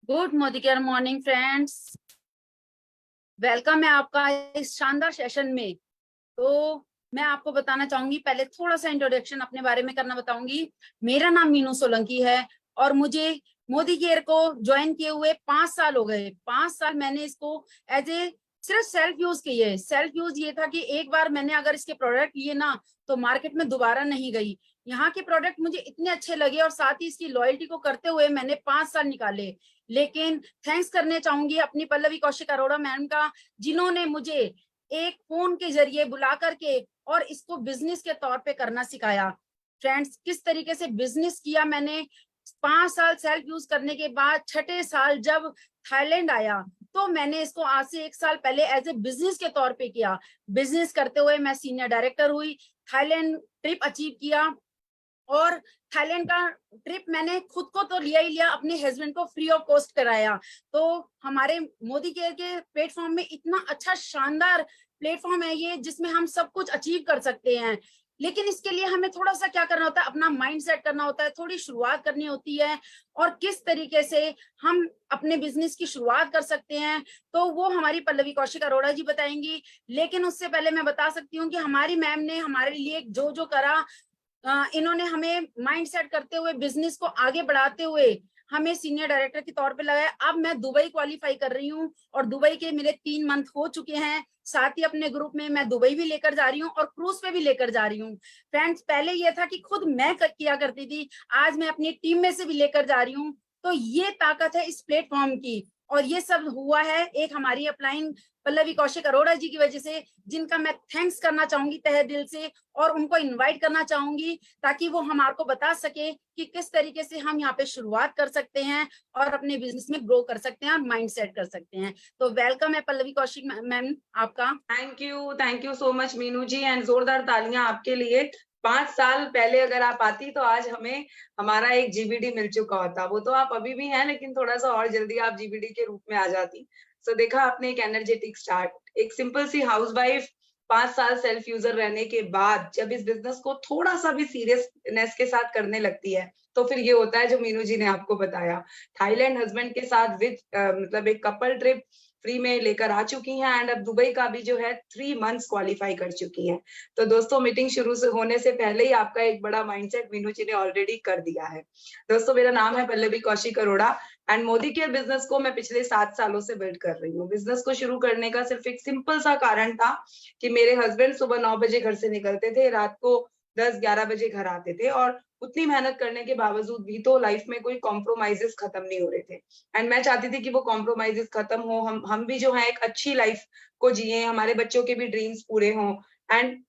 Good morning friends. Welcome है आपका इस शानदार सेशन में। तो मैं आपको बताना चाहूंगी, पहले थोड़ा सा इंट्रोडक्शन अपने बारे में करना बताऊंगी। मेरा नाम मीनू सोलंकी है और मुझे मोदी केयर को ज्वाइन किए हुए 5 साल हो गए। 5 साल मैंने इसको एज ए सिर्फ सेल्फ यूज किए। सेल्फ यूज ये था कि एक बार मैंने अगर इसके प्रोडक्ट लिए ना तो मार्केट में दोबारा नहीं गई। यहाँ के प्रोडक्ट मुझे इतने अच्छे लगे और साथ ही इसकी लॉयल्टी को करते हुए मैंने 5 साल निकाले। लेकिन थैंक्स करने चाहूंगी अपनी पल्लवी कौशिक अरोड़ा मैम का, जिन्होंने मुझे एक फोन के जरिए बुला करके और इसको बिजनेस के तौर पे करना सिखाया। फ्रेंड्स, किस तरीके से बिजनेस किया मैंने। 5 साल सेल्फ यूज करने के बाद छठे साल जब थाईलैंड आया तो मैंने इसको आज से 1 साल पहले एज ए बिजनेस के तौर पे किया। बिजनेस करते हुए मैं सीनियर डायरेक्टर हुई, थाईलैंड ट्रिप अचीव किया और थाईलैंड का ट्रिप मैंने खुद को तो लिया ही लिया, अपने हस्बैंड को फ्री ऑफ कॉस्ट कराया। तो हमारे मोदी केयर के प्लेटफॉर्म में इतना अच्छा शानदार प्लेटफॉर्म है ये, जिसमें हम सब कुछ अचीव कर सकते हैं। लेकिन इसके लिए हमें थोड़ा सा क्या करना होता है, अपना माइंड सेट करना होता है, थोड़ी शुरुआत करनी होती है और किस तरीके से हम अपने बिजनेस की शुरुआत कर सकते हैं तो वो हमारी पल्लवी कौशिक अरोड़ा जी बताएंगी। लेकिन उससे पहले मैं बता सकती हूँ कि हमारी मैम ने हमारे लिए जो जो करा, इन्होंने हमें माइंड सेट करते हुए बिजनेस को आगे बढ़ाते हुए हमें सीनियर डायरेक्टर के तौर पे लगाया। अब मैं दुबई क्वालिफाई कर रही हूँ और दुबई के मेरे 3 मंथ हो चुके हैं। साथ ही अपने ग्रुप में मैं दुबई भी लेकर जा रही हूँ और क्रूज पे भी लेकर जा रही हूँ। फ्रेंड्स, पहले यह था कि खुद मैं किया करती थी, आज मैं अपनी टीम में से भी लेकर जा रही हूँ। तो ये ताकत है इस प्लेटफॉर्म की और ये सब हुआ है एक हमारी अपलाइन पल्लवी कौशिक अरोड़ा जी की वजह से, जिनका मैं थैंक्स करना चाहूंगी तहे दिल से और उनको इनवाइट करना चाहूंगी ताकि वो हमारे को बता सके कि किस तरीके से हम यहाँ पे शुरुआत कर सकते हैं और अपने बिजनेस में ग्रो कर सकते हैं और माइंड सेट कर सकते हैं। तो वेलकम है पल्लवी कौशिक मैम आपका। Thank you so much Meenu ji, and जोरदार तालियां आपके लिए। 5 साल पहले अगर आप आती तो आज हमें हमारा एक जीबीडी मिल चुका होता। वो तो आप अभी भी हैं, लेकिन थोड़ा सा और जल्दी आप जीबीडी के रूप में आ जाती। सो देखा आपने, एक एनर्जेटिक स्टार्ट, एक सिंपल सी हाउसवाइफ 5 साल सेल्फ यूजर रहने के बाद जब इस बिजनेस को थोड़ा सा भी सीरियसनेस के साथ करने लगती है तो फिर ये होता है जो मीनू जी ने आपको बताया। थाईलैंड हस्बैंड के साथ विद मतलब एक कपल ट्रिप फ्री में लेकर आ चुकी हैं एंड अब दुबई का भी जो है 3 मंथ्स क्वालिफाई कर चुकी हैं। तो दोस्तों, मीटिंग शुरू से होने से पहले ही आपका एक बड़ा माइंडसेट मीनू जी ने ऑलरेडी कर दिया है। दोस्तों, मेरा नाम है Pallavi Kaushik Arora and Modi care business को मैं पिछले 7 सालों से बिल्ड कर रही हूँ। बिजनेस को शुरू करने का सिर्फ एक सिंपल सा कारण था कि मेरे हस्बैंड सुबह 9 बजे घर से निकलते थे, रात को 10-11 बजे घर आते थे और उतनी मेहनत करने के बावजूद भी तो लाइफ में कोई कॉम्प्रोमाइजेस खत्म नहीं हो रहे थे। एंड मैं चाहती थी कि वो कॉम्प्रोमाइजेस खत्म हो, हम भी जो है एक अच्छी लाइफ को जिए, हमारे बच्चों के भी ड्रीम्स पूरे हों। एंड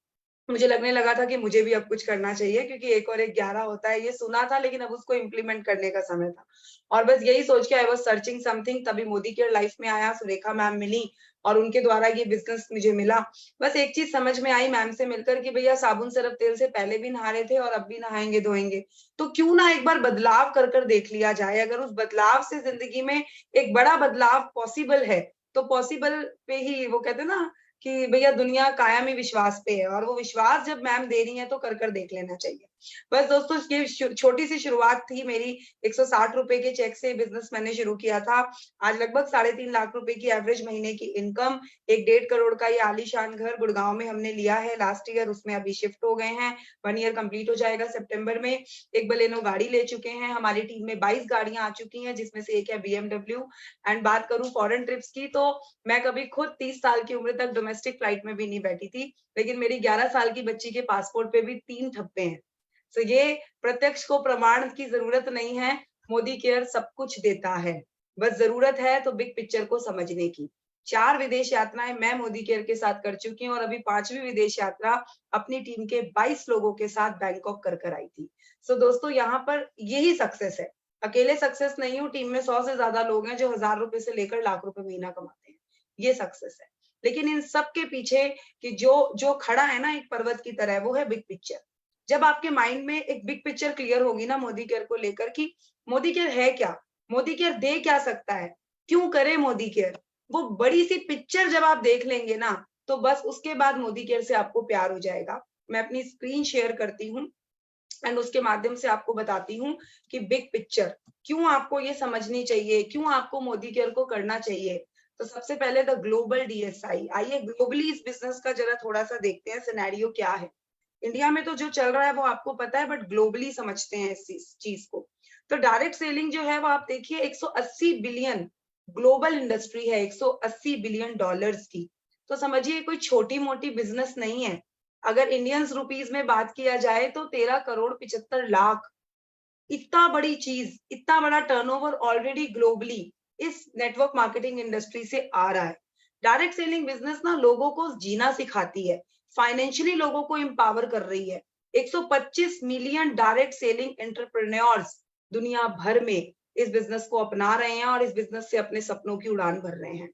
मुझे लगने लगा था कि मुझे भी अब कुछ करना चाहिए, क्योंकि 1 और 1 11 होता है, ये सुना था, लेकिन अब उसको इम्प्लीमेंट करने का समय था। और बस यही सोच के आई वाज सर्चिंग समथिंग, तभी मोदी केयर लाइफ में आया, सुरेखा मैम मिली और उनके द्वारा ये बिजनेस मुझे मिला। बस एक चीज समझ में आई मैम से मिलकर कि भैया साबुन सरफ तेल से पहले भी नहा रहे थे और अब भी नहाएंगे धोएंगे, तो क्यों ना एक बार बदलाव कर कर देख लिया जाए। अगर उस बदलाव से जिंदगी में एक बड़ा बदलाव पॉसिबल है तो पॉसिबल पे ही वो कहते हैं ना कि भैया दुनिया कायम ही विश्वास पे है, और वो विश्वास जब मैम दे रही है तो कर कर देख लेना चाहिए। बस दोस्तों, ये छोटी सी शुरुआत थी मेरी। 160 रुपए के चेक से बिजनेस मैंने शुरू किया था। आज लगभग 3.5 लाख रुपए की एवरेज महीने की इनकम, एक 1.5 करोड़ का ये आलीशान घर गुड़गांव में हमने लिया है लास्ट ईयर, उसमें अभी शिफ्ट हो गए हैं। 1 ईयर कंप्लीट हो जाएगा सितंबर में। एक बलेनो गाड़ी ले चुके हैं, हमारी टीम में 22 गाड़ियां आ चुकी हैं, जिसमें से एक है BMW। एंड बात करूं फॉरेन ट्रिप्स की, तो मैं कभी खुद 30 साल की उम्र तक डोमेस्टिक फ्लाइट में भी नहीं बैठी थी, लेकिन मेरी 11 साल की बच्ची के पासपोर्ट पे भी 3 ठप्पे हैं। तो ये प्रत्यक्ष को प्रमाण की जरूरत नहीं है, मोदी केयर सब कुछ देता है। बस जरूरत है तो बिग पिक्चर को समझने की। 4 विदेश यात्राएं मैं मोदी केयर के साथ कर चुकी हूँ और अभी 5वीं विदेश यात्रा अपनी टीम के 22 लोगों के साथ बैंकॉक कर कर आई थी। सो दोस्तों, यहाँ पर यही सक्सेस है। अकेले सक्सेस नहीं हूँ, टीम में 100 से ज्यादा लोग हैं जो 1000 रुपए से लेकर लाख रुपए महीना कमाते हैं। ये सक्सेस है। लेकिन इन सब के पीछे कि जो जो खड़ा है ना एक पर्वत की तरह, वो है बिग पिक्चर। जब आपके माइंड में एक बिग पिक्चर क्लियर होगी ना मोदी केयर को लेकर, कि मोदी केयर है क्या, मोदी केयर दे क्या सकता है, क्यों करे मोदी केयर, वो बड़ी सी पिक्चर जब आप देख लेंगे ना, तो बस उसके बाद मोदी केयर से आपको प्यार हो जाएगा। मैं अपनी स्क्रीन शेयर करती हूँ एंड उसके माध्यम से आपको बताती हूँ कि बिग पिक्चर क्यों आपको ये समझनी चाहिए, क्यों आपको मोदी केयर को करना चाहिए। तो सबसे पहले द ग्लोबल डीएसआई, आइए ग्लोबली इस बिजनेस का जरा थोड़ा सा देखते हैं सिनेरियो क्या है। इंडिया में तो जो चल रहा है वो आपको पता है, बट ग्लोबली समझते हैं इस चीज को। तो डायरेक्ट सेलिंग जो है वो आप देखिए 180 बिलियन ग्लोबल इंडस्ट्री है, 180 बिलियन डॉलर्स की। तो समझिए कोई छोटी मोटी बिजनेस नहीं है। अगर इंडियंस रुपीज में बात किया जाए तो 13 करोड़ 75 लाख, इतना बड़ी चीज, इतना बड़ा टर्नओवर ऑलरेडी ग्लोबली इस नेटवर्क मार्केटिंग इंडस्ट्री से आ रहा है। डायरेक्ट सेलिंग बिजनेस ना लोगों को जीना सिखाती है, फाइनेंशियली लोगों को एम्पावर कर रही है। 125 मिलियन डायरेक्ट सेलिंग एंटरप्रेन्योर्स दुनिया भर में इस बिजनेस को अपना रहे हैं और इस बिजनेस से अपने सपनों की उड़ान भर रहे हैं।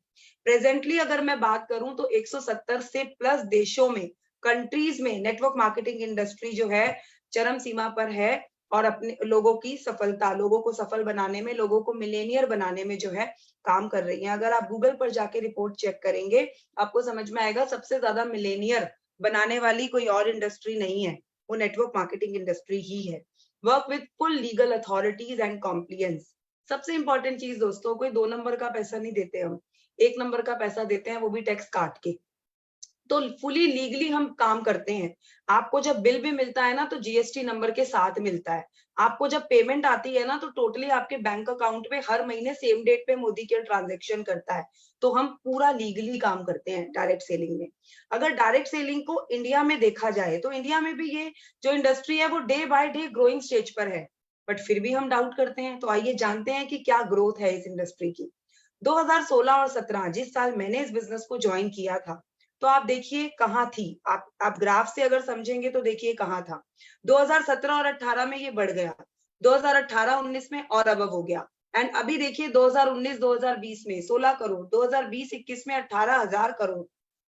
प्रेजेंटली अगर मैं बात करूं तो 170 से प्लस देशों में, कंट्रीज में नेटवर्क मार्केटिंग इंडस्ट्री जो है चरम सीमा पर है और अपने लोगों की सफलता, लोगों को सफल बनाने में, लोगों को मिलेनियर बनाने में जो है काम कर रही है। अगर आप गूगल पर जाके रिपोर्ट चेक करेंगे आपको समझ में आएगा सबसे ज्यादा मिलेनियर बनाने वाली कोई और इंडस्ट्री नहीं है, वो नेटवर्क मार्केटिंग इंडस्ट्री ही है। Work with full legal authorities and compliance. सबसे इंपॉर्टेंट चीज दोस्तों, कोई 2 नंबर का पैसा नहीं देते हम, 1 नंबर का पैसा देते हैं, वो भी टैक्स काट के। तो फुली लीगली हम काम करते हैं। आपको जब बिल भी मिलता है ना तो जीएसटी नंबर के साथ मिलता है। आपको जब पेमेंट आती है ना तो टोटली आपके बैंक अकाउंट में हर महीने सेम डेट पे मोदी केयर ट्रांजैक्शन करता है। तो हम पूरा लीगली काम करते हैं डायरेक्ट सेलिंग में। अगर डायरेक्ट सेलिंग को इंडिया में देखा जाए तो इंडिया में भी ये जो इंडस्ट्री है वो day by day growing stage पर है, बट फिर भी हम डाउट करते हैं। तो आइए जानते हैं कि क्या ग्रोथ है इस इंडस्ट्री की। 2016 और 17 जिस साल मैंने इस बिजनेस को ज्वाइन किया था, तो आप देखिए कहाँ थी। आप ग्राफ से अगर समझेंगे तो देखिए कहाँ था। 2017 और 18 में ये बढ़ गया, 2018-19 में और अबव हो गया, एंड अभी देखिए 2019-2020 में 16 करोड़, 2020-21 में 18,000 करोड़।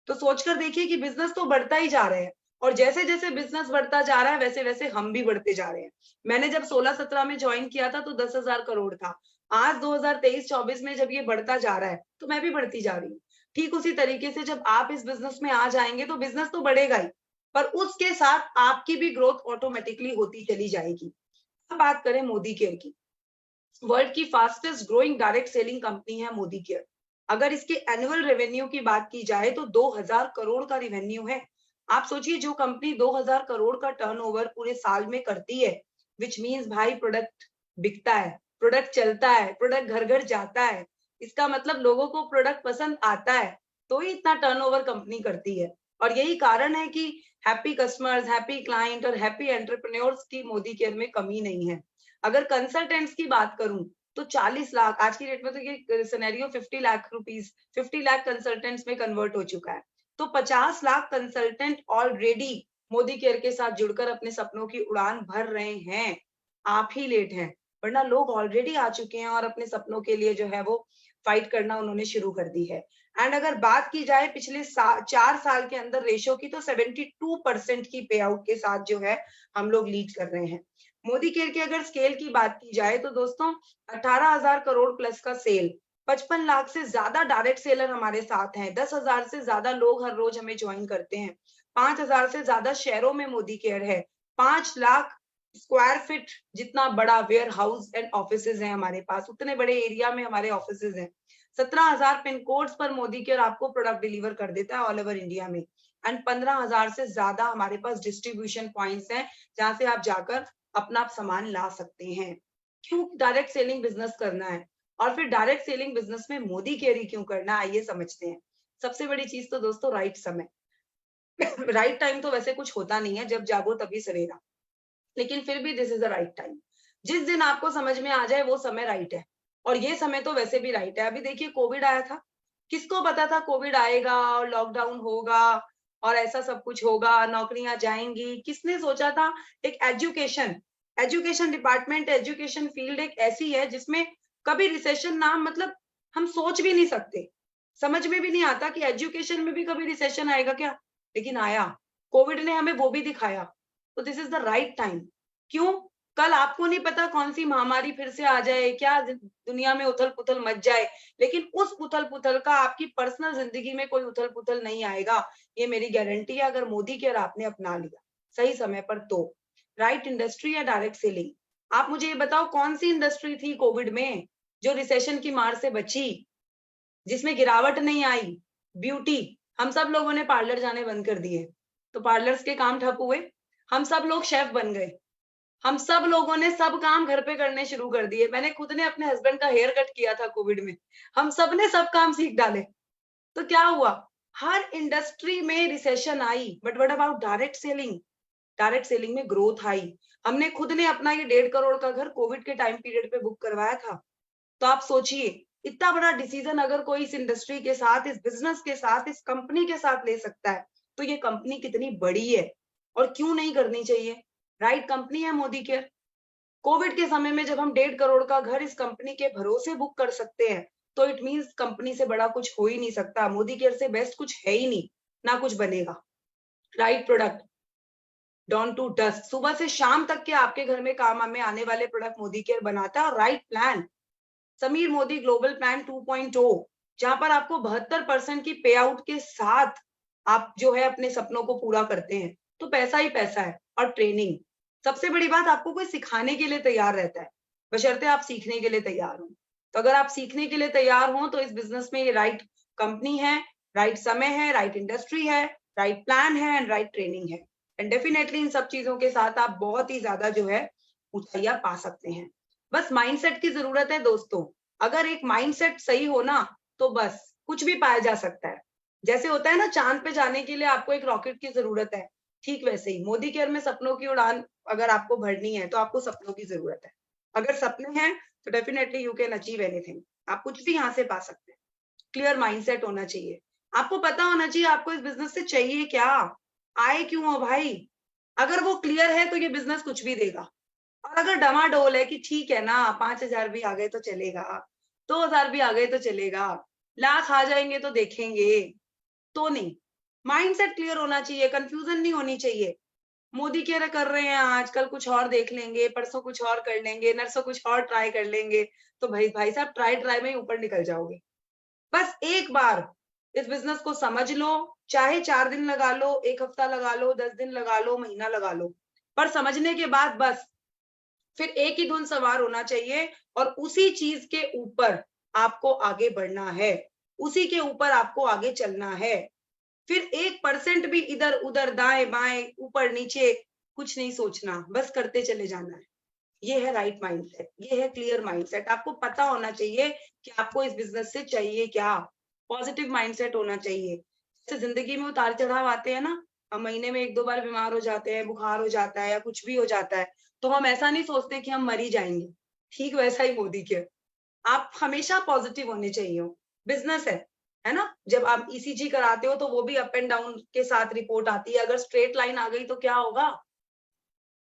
तो सोचकर देखिए कि बिजनेस तो बढ़ता ही जा रहा है, और जैसे जैसे बिजनेस बढ़ता जा रहा है वैसे वैसे हम भी बढ़ते जा रहे हैं। मैंने जब 16-17 में ज्वाइन किया था तो 10,000 करोड़ था। आज 2023-24 में जब ये बढ़ता जा रहा है तो मैं भी बढ़ती जा रही हूँ। ठीक उसी तरीके से जब आप इस बिजनेस में आ जाएंगे तो बिजनेस तो बढ़ेगा ही, पर उसके साथ आपकी भी ग्रोथ ऑटोमेटिकली होती चली जाएगी। अब बात करें मोदी केयर की। वर्ल्ड की fastest growing direct selling company है मोदी केयर। अगर इसके एनुअल रेवेन्यू की बात की जाए तो 2000 करोड़ का रेवेन्यू है। आप सोचिए जो कंपनी 2000 करोड़ का टर्नओवर पूरे साल में करती है, विच मीन्स भाई प्रोडक्ट बिकता है, प्रोडक्ट चलता है, प्रोडक्ट घर घर जाता है, इसका मतलब लोगों को प्रोडक्ट पसंद आता है, तो ही इतना टर्नओवर कंपनी करती है। और यही कारण है कि हैप्पी कस्टमर्स, हैप्पी क्लाइंट और हैप्पी एंटरप्रेन्योर्स की मोदी केयर में कमी नहीं है। अगर कंसल्टेंट्स की बात करूं तो 40 लाख, आज की डेट में तो ये scenario 50 lakh rupees, 50 lakh consultants में कन्वर्ट हो चुका है। तो 50 lakh consultant already Modi care के साथ जुड़कर अपने सपनों की उड़ान भर रहे हैं। आप ही लेट हैं, वरना लोग ऑलरेडी आ चुके हैं और अपने सपनों के लिए जो है वो फाइट करना उन्होंने शुरू कर दी है। एंड अगर बात की जाए पिछले 4 साल के अंदर रेशो की, तो 72% की पे आउट के साथ जो है हम लोग लीड कर रहे हैं। मोदी केयर के अगर स्केल की बात की जाए तो दोस्तों 18,000 करोड़ प्लस का सेल, 55 लाख से ज्यादा डायरेक्ट सेलर हमारे साथ हैं, 10,000 से ज्यादा लोग हर रोज हमें ज्वाइन करते हैं, 5,000 से ज्यादा शहरों में मोदी केयर है, 5 लाख स्क्वायर फीट जितना बड़ा वेयर हाउस एंड ऑफिसेज हैं हमारे पास, उतने बड़े एरिया में हमारे ऑफिसेज हैं। 17,000 पिन कोड्स पर मोदी केयर आपको प्रोडक्ट डिलीवर कर देता है ऑल ओवर इंडिया में, एंड 15,000 से ज्यादा हमारे पास डिस्ट्रीब्यूशन पॉइंट्स हैं जहां से आप जाकर अपना सामान ला सकते हैं। क्यों डायरेक्ट सेलिंग बिजनेस करना है, और फिर डायरेक्ट सेलिंग बिजनेस में मोदी केयर ही क्यों करना है, आइए समझते हैं। सबसे बड़ी चीज तो दोस्तों राइट समय। राइट टाइम तो वैसे कुछ होता नहीं है, जब जागो तभी सवेरा, लेकिन फिर भी this is the right time. जिस दिन आपको समझ में आ जाए वो समय राइट है, और ये समय तो वैसे भी राइट है। अभी देखिए कोविड आया था, किसको पता था कोविड आएगा और लॉकडाउन होगा और ऐसा सब कुछ होगा, नौकरियां जाएंगी, किसने सोचा था। एक एजुकेशन डिपार्टमेंट, एजुकेशन फील्ड एक ऐसी है जिसमें कभी रिसेशन ना, मतलब हम सोच भी नहीं सकते, समझ में भी नहीं आता कि एजुकेशन में भी कभी रिसेशन आएगा क्या, लेकिन आया। कोविड ने हमें वो भी दिखाया। तो this is the right time. क्यों? कल आपको नहीं पता कौन सी महामारी फिर से आ जाए, क्या दुनिया में उथल पुथल मच जाए, लेकिन उस उथल पुथल का आपकी पर्सनल जिंदगी में कोई उथल पुथल नहीं आएगा, ये मेरी गारंटी है, अगर मोदी केयर आपने अपना लिया सही समय पर तो। राइट इंडस्ट्री या डायरेक्ट सेलिंग? आप मुझे ये बताओ, कौन सी इंडस्ट्री थी कोविड में जो रिसेशन की मार से बची, जिसमें गिरावट नहीं आई? ब्यूटी। हम सब लोगों ने पार्लर जाने बंद कर दिए, तो पार्लर्स के काम ठप हुए। हम सब लोग शेफ बन गए, हम सब लोगों ने सब काम घर पे करने शुरू कर दिए। मैंने खुद ने अपने हस्बैंड का हेयर कट किया था कोविड में, हम सब ने सब काम सीख डाले। तो क्या हुआ? हर इंडस्ट्री में recession I, but what about direct selling? Direct selling में ग्रोथ आई। हमने खुद ने अपना ये 1.5 करोड़ का घर कोविड के टाइम पीरियड पे बुक करवाया था। तो आप सोचिए, इतना बड़ा डिसीजन अगर कोई इस इंडस्ट्री के साथ, इस बिजनेस के साथ, इस कंपनी के साथ ले सकता है, तो ये कंपनी कितनी बड़ी है और क्यों नहीं करनी चाहिए? राइट कंपनी है मोदी केयर। कोविड के समय में जब हम 1.5 करोड़ का घर इस कंपनी के भरोसे बुक कर सकते हैं, तो इट मींस कंपनी से बड़ा कुछ हो ही नहीं सकता, मोदी केयर से बेस्ट कुछ है ही नहीं, ना कुछ बनेगा। Right product, dawn to dusk, सुबह से शाम तक के आपके घर में काम में आने वाले प्रोडक्ट मोदी केयर बनाता है। Right plan, Sameer Modi global plan 2.0, जहां पर आपको 72% की पे आउट के साथ आप जो है अपने सपनों को पूरा करते हैं। तो पैसा ही पैसा है। और ट्रेनिंग, सबसे बड़ी बात, आपको कोई सिखाने के लिए तैयार रहता है, बशर्ते आप सीखने के लिए तैयार हो। तो अगर आप सीखने के लिए तैयार हो, तो इस बिजनेस में ये राइट कंपनी है, राइट समय है, राइट इंडस्ट्री है, राइट प्लान है एंड राइट ट्रेनिंग है। एंड डेफिनेटली इन सब चीजों के साथ आप बहुत ही ज्यादा जो है ऊंचाइयां पा सकते हैं। बस माइंडसेट की जरूरत है दोस्तों। अगर एक माइंडसेट सही हो ना, तो बस कुछ भी पाया जा सकता है। जैसे होता है ना, चांद पे जाने के लिए आपको एक रॉकेट की जरूरत है, ठीक वैसे ही मोदी केयर में सपनों की उड़ान अगर आपको भरनी है, तो आपको सपनों की जरूरत है। अगर सपने हैं तो definitely you can achieve anything. आप कुछ भी यहाँ से पा सकते हैं। क्लियर माइंडसेट होना चाहिए। आपको पता होना चाहिए आपको इस बिजनेस से चाहिए क्या, आए क्यों हो भाई। अगर वो क्लियर है तो ये बिजनेस कुछ भी देगा। और अगर डमाडोल है कि ठीक है ना, 5,000 भी आ गए तो चलेगा, 2,000 भी आ गए तो चलेगा, लाख आ जाएंगे तो देखेंगे, तो नहीं। माइंडसेट क्लियर होना चाहिए, कंफ्यूजन नहीं होनी चाहिए। मोदी केयर कर रहे हैं आज, कल कुछ और देख लेंगे, परसों कुछ और कर लेंगे, नरसों कुछ और ट्राई कर लेंगे। तो भाई साहब, ट्राई में ही ऊपर निकल जाओगे। बस एक बार इस बिजनेस को समझ लो, चाहे 4 दिन लगा लो, 1 हफ्ता लगा लो, 10 दिन लगा लो, महीना लगा लो, पर समझने के बाद बस फिर एक ही धुन सवार होना चाहिए और उसी चीज के ऊपर आपको आगे बढ़ना है, उसी के ऊपर आपको आगे चलना है। फिर 1% भी इधर उधर दाएं बाएं ऊपर नीचे कुछ नहीं सोचना, बस करते चले जाना है। ये है राइट माइंडसेट, ये है क्लियर माइंडसेट। आपको पता होना चाहिए कि आपको इस बिजनेस से चाहिए क्या। पॉजिटिव माइंडसेट होना चाहिए। जैसे जिंदगी में उतार चढ़ाव आते हैं ना, हम महीने में 1-2 बार बीमार हो जाते हैं, बुखार हो जाता है या कुछ भी हो जाता है, तो हम ऐसा नहीं सोचते कि हम मर ही जाएंगे। ठीक वैसा ही मोदी केयर, आप हमेशा पॉजिटिव होने चाहिए। बिजनेस है ना। जब आप ईसीजी कराते हो तो वो भी अप एंड डाउन के साथ रिपोर्ट आती है। अगर स्ट्रेट लाइन आ गई तो क्या होगा,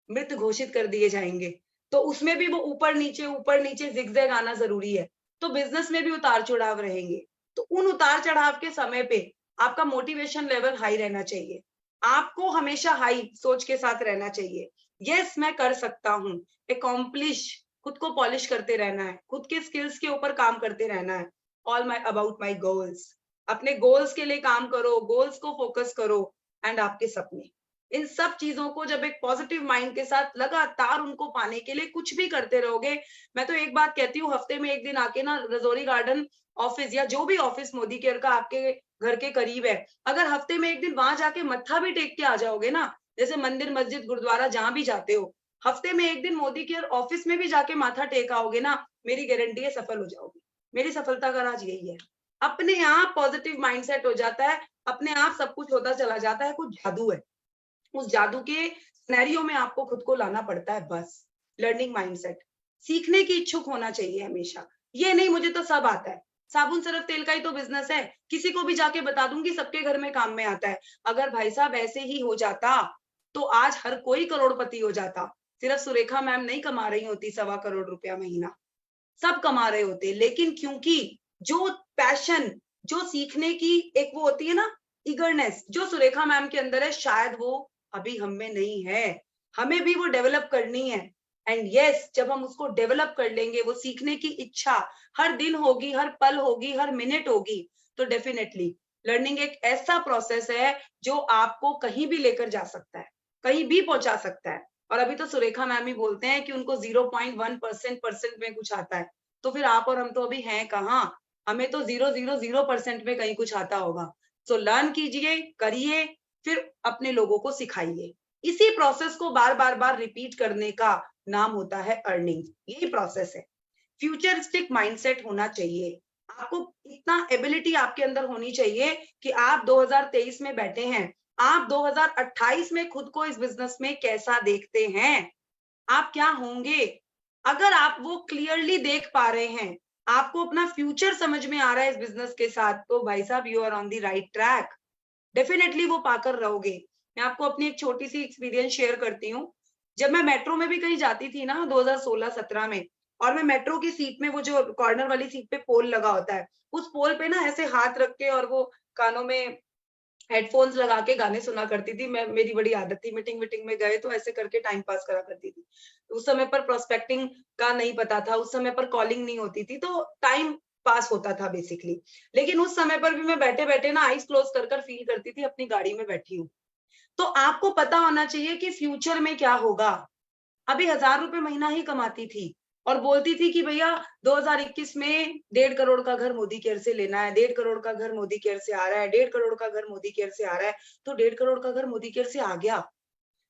मृत घोषित कर दिए जाएंगे। तो उसमें भी वो ऊपर नीचे जिगजैग आना जरूरी है। तो बिजनेस में भी उतार चढ़ाव रहेंगे। तो उन उतार चढ़ाव के समय पे आपका मोटिवेशन लेवल हाई रहना चाहिए। आपको हमेशा हाई सोच के साथ रहना चाहिए। यस, मैं कर सकता हूँ। एकॉम्प्लिश, खुद को पॉलिश करते रहना है, खुद के स्किल्स के ऊपर काम करते रहना है। All my about my goals, अपने गोल्स के लिए काम करो, गोल्स को फोकस करो एंड आपके सपने। इन सब चीजों को जब एक पॉजिटिव माइंड के साथ लगातार उनको पाने के लिए कुछ भी करते रहोगे। मैं तो एक बात कहती हूँ, हफ्ते में 1 दिन आके ना रजौरी गार्डन ऑफिस या जो भी ऑफिस मोदी केयर का आपके घर के करीब है, अगर हफ्ते में 1 दिन वहां जाके मत्था भी टेक के आ जाओगे ना, जैसे मंदिर मस्जिद गुरुद्वारा जहां भी जाते हो, हफ्ते में 1 दिन मोदी केयर ऑफिस में भी जाके माथा टेक आओगे ना, मेरी गारंटी है सफल हो जाओगे। मेरी सफलता का राज यही है। अपने आप पॉजिटिव माइंडसेट हो जाता है, अपने आप सब कुछ होता चला जाता है। कुछ जादू है, उस जादू के सिनेरियो में आपको खुद को लाना पड़ता है। बस लर्निंग माइंडसेट, सीखने की इच्छुक होना चाहिए हमेशा। ये नहीं मुझे तो सब आता है, साबुन सरफ तेल का ही तो बिजनेस है, किसी को भी जाके बता दूंगी, सबके घर में काम में आता है। अगर भाई साहब ऐसे ही हो जाता तो आज हर कोई करोड़पति हो जाता। सिर्फ सुरेखा मैम नहीं कमा रही होती 1.25 करोड़ रुपया महीना, सब कमा रहे होते। लेकिन क्योंकि जो पैशन, जो सीखने की एक वो होती है ना ईगरनेस, जो सुरेखा मैम के अंदर है, शायद वो अभी हम में नहीं है। हमें भी वो डेवलप करनी है। एंड यस, जब हम उसको डेवलप कर लेंगे, वो सीखने की इच्छा हर दिन होगी, हर पल होगी, हर मिनट होगी, तो डेफिनेटली लर्निंग एक ऐसा प्रोसेस है जो आपको कहीं भी लेकर जा सकता है, कहीं भी पहुंचा सकता है। और अभी तो सुरेखा मैम ही बोलते हैं कि उनको 0.1% में कुछ आता है, तो फिर आप और हम तो अभी हैं कहाँ, हमें तो 0.000% में कहीं कुछ आता होगा। सो लर्न कीजिए, करिए, फिर अपने लोगों को सिखाइए। इसी प्रोसेस को बार बार बार रिपीट करने का नाम होता है अर्निंग। यही प्रोसेस है। फ्यूचरिस्टिक माइंडसेट होना चाहिए। आपको इतना एबिलिटी आपके अंदर होनी चाहिए कि आप 2023 में बैठे हैं, आप 2028 में खुद को इस बिजनेस में कैसा देखते हैं, आप क्या होंगे। अगर आप वो क्लियरली देख पा रहे हैं, आपको अपना फ्यूचर समझ में आ रहा है इस बिजनेस के साथ, तो भाई साहब you are on the right track. Definitely वो पाकर रहोगे। मैं आपको अपनी एक छोटी सी एक्सपीरियंस शेयर करती हूँ। जब मैं मेट्रो में भी कहीं जाती थी ना 2016-17 में, और मैं मेट्रो की सीट में, वो जो कॉर्नर वाली सीट पे पोल लगा होता है, उस पोल पे ना ऐसे हाथ रख के और वो कानों में हेडफोन्स लगा के गाने सुना करती थी। मैं, मेरी बड़ी आदत थी, मीटिंग वीटिंग में गए तो ऐसे करके टाइम पास करा करती थी। उस समय पर प्रोस्पेक्टिंग का नहीं पता था, उस समय पर कॉलिंग नहीं होती थी, तो टाइम पास होता था बेसिकली। लेकिन उस समय पर भी मैं बैठे बैठे ना आईज क्लोज कर फील करती थी अपनी गाड़ी में बैठी हूँ। तो आपको पता होना चाहिए कि फ्यूचर में क्या होगा। अभी 1000 रुपए महीना ही कमाती थी और बोलती थी कि भैया 2021 में 1.5 करोड़ का घर मोदी केयर से लेना है, 1.5 करोड़ का घर मोदी केयर से आ रहा है, 1.5 करोड़ का घर मोदी केयर से आ रहा है। तो 1.5 करोड़ का घर मोदी केयर से आ गया।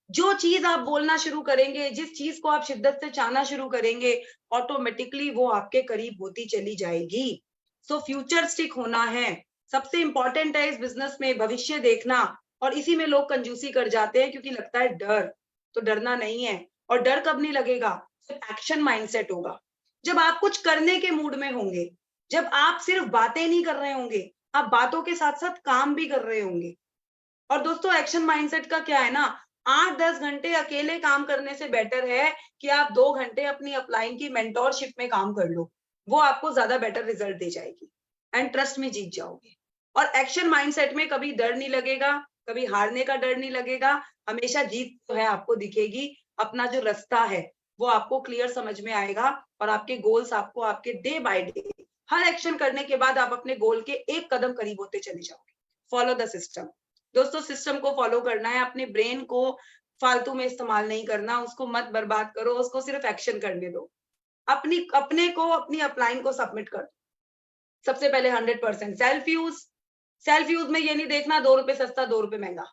जो चीज आप बोलना शुरू करेंगे, जिस चीज को आप शिद्दत से चाहना शुरू करेंगे, ऑटोमेटिकली वो आपके करीब होती चली जाएगी। सो फ्यूचरिस्टिक होना है, सबसे इंपॉर्टेंट है इस बिजनेस में, भविष्य देखना। और इसी में लोग कंजूसी कर जाते हैं क्योंकि लगता है डर। तो डरना नहीं है। और डर कब नहीं लगेगा, जब एक्शन माइंडसेट होगा, जब आप कुछ करने के मूड में होंगे, जब आप सिर्फ बातें नहीं कर रहे होंगे, आप बातों के साथ साथ काम भी कर रहे होंगे। और दोस्तों एक्शन माइंडसेट का क्या है ना, 8-10 घंटे अकेले काम करने से बेटर है कि आप 2 घंटे अपनी अपलाइन की मेंटोरशिप में काम कर लो। वो आपको ज्यादा बेटर रिजल्ट दे जाएगी एंड ट्रस्ट में जीत जाओगे। और एक्शन माइंडसेट में कभी डर नहीं लगेगा, कभी हारने का डर नहीं लगेगा, हमेशा जीत जो है आपको दिखेगी। अपना जो रास्ता है वो आपको क्लियर समझ में आएगा और आपके गोल्स आपको आपके day by day her action करने के बाद आप अपने गोल के एक कदम करीब होते चले जाओगे। Follow the system. दोस्तों सिस्टम को फॉलो करना है, अपने ब्रेन को फालतू में इस्तेमाल नहीं करना, उसको मत बर्बाद करो, उसको सिर्फ एक्शन करने दो। अपने को अपनी अपलाइन को सबमिट कर दो। सबसे पहले 100% सेल्फ यूज में ये नहीं देखना 2 रुपए सस्ता 2 रुपए महंगा।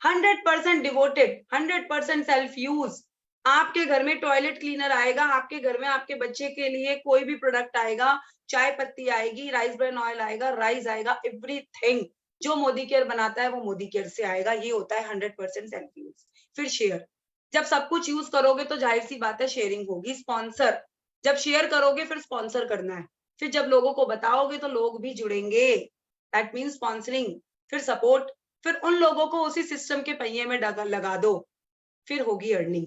100% डिवोटेड, 100% सेल्फ यूज। आपके घर में टॉयलेट क्लीनर आएगा, आपके घर में आपके बच्चे के लिए कोई भी प्रोडक्ट आएगा, चाय पत्ती आएगी, राइस ब्रान ऑयल आएगा, राइस आएगा, एवरीथिंग जो मोदी केयर बनाता है वो मोदी केयर से आएगा। ये होता है 100% सेल्फ यूज। फिर शेयर, जब सब कुछ यूज करोगे तो जाहिर सी बात है शेयरिंग होगी। स्पॉन्सर, जब शेयर करोगे फिर स्पॉन्सर करना है, फिर जब लोगों को बताओगे तो लोग भी जुड़ेंगे, दैट मीन्स स्पॉन्सरिंग। फिर सपोर्ट, फिर उन लोगों को उसी सिस्टम के पहिए में लगा दो, फिर होगी अर्निंग।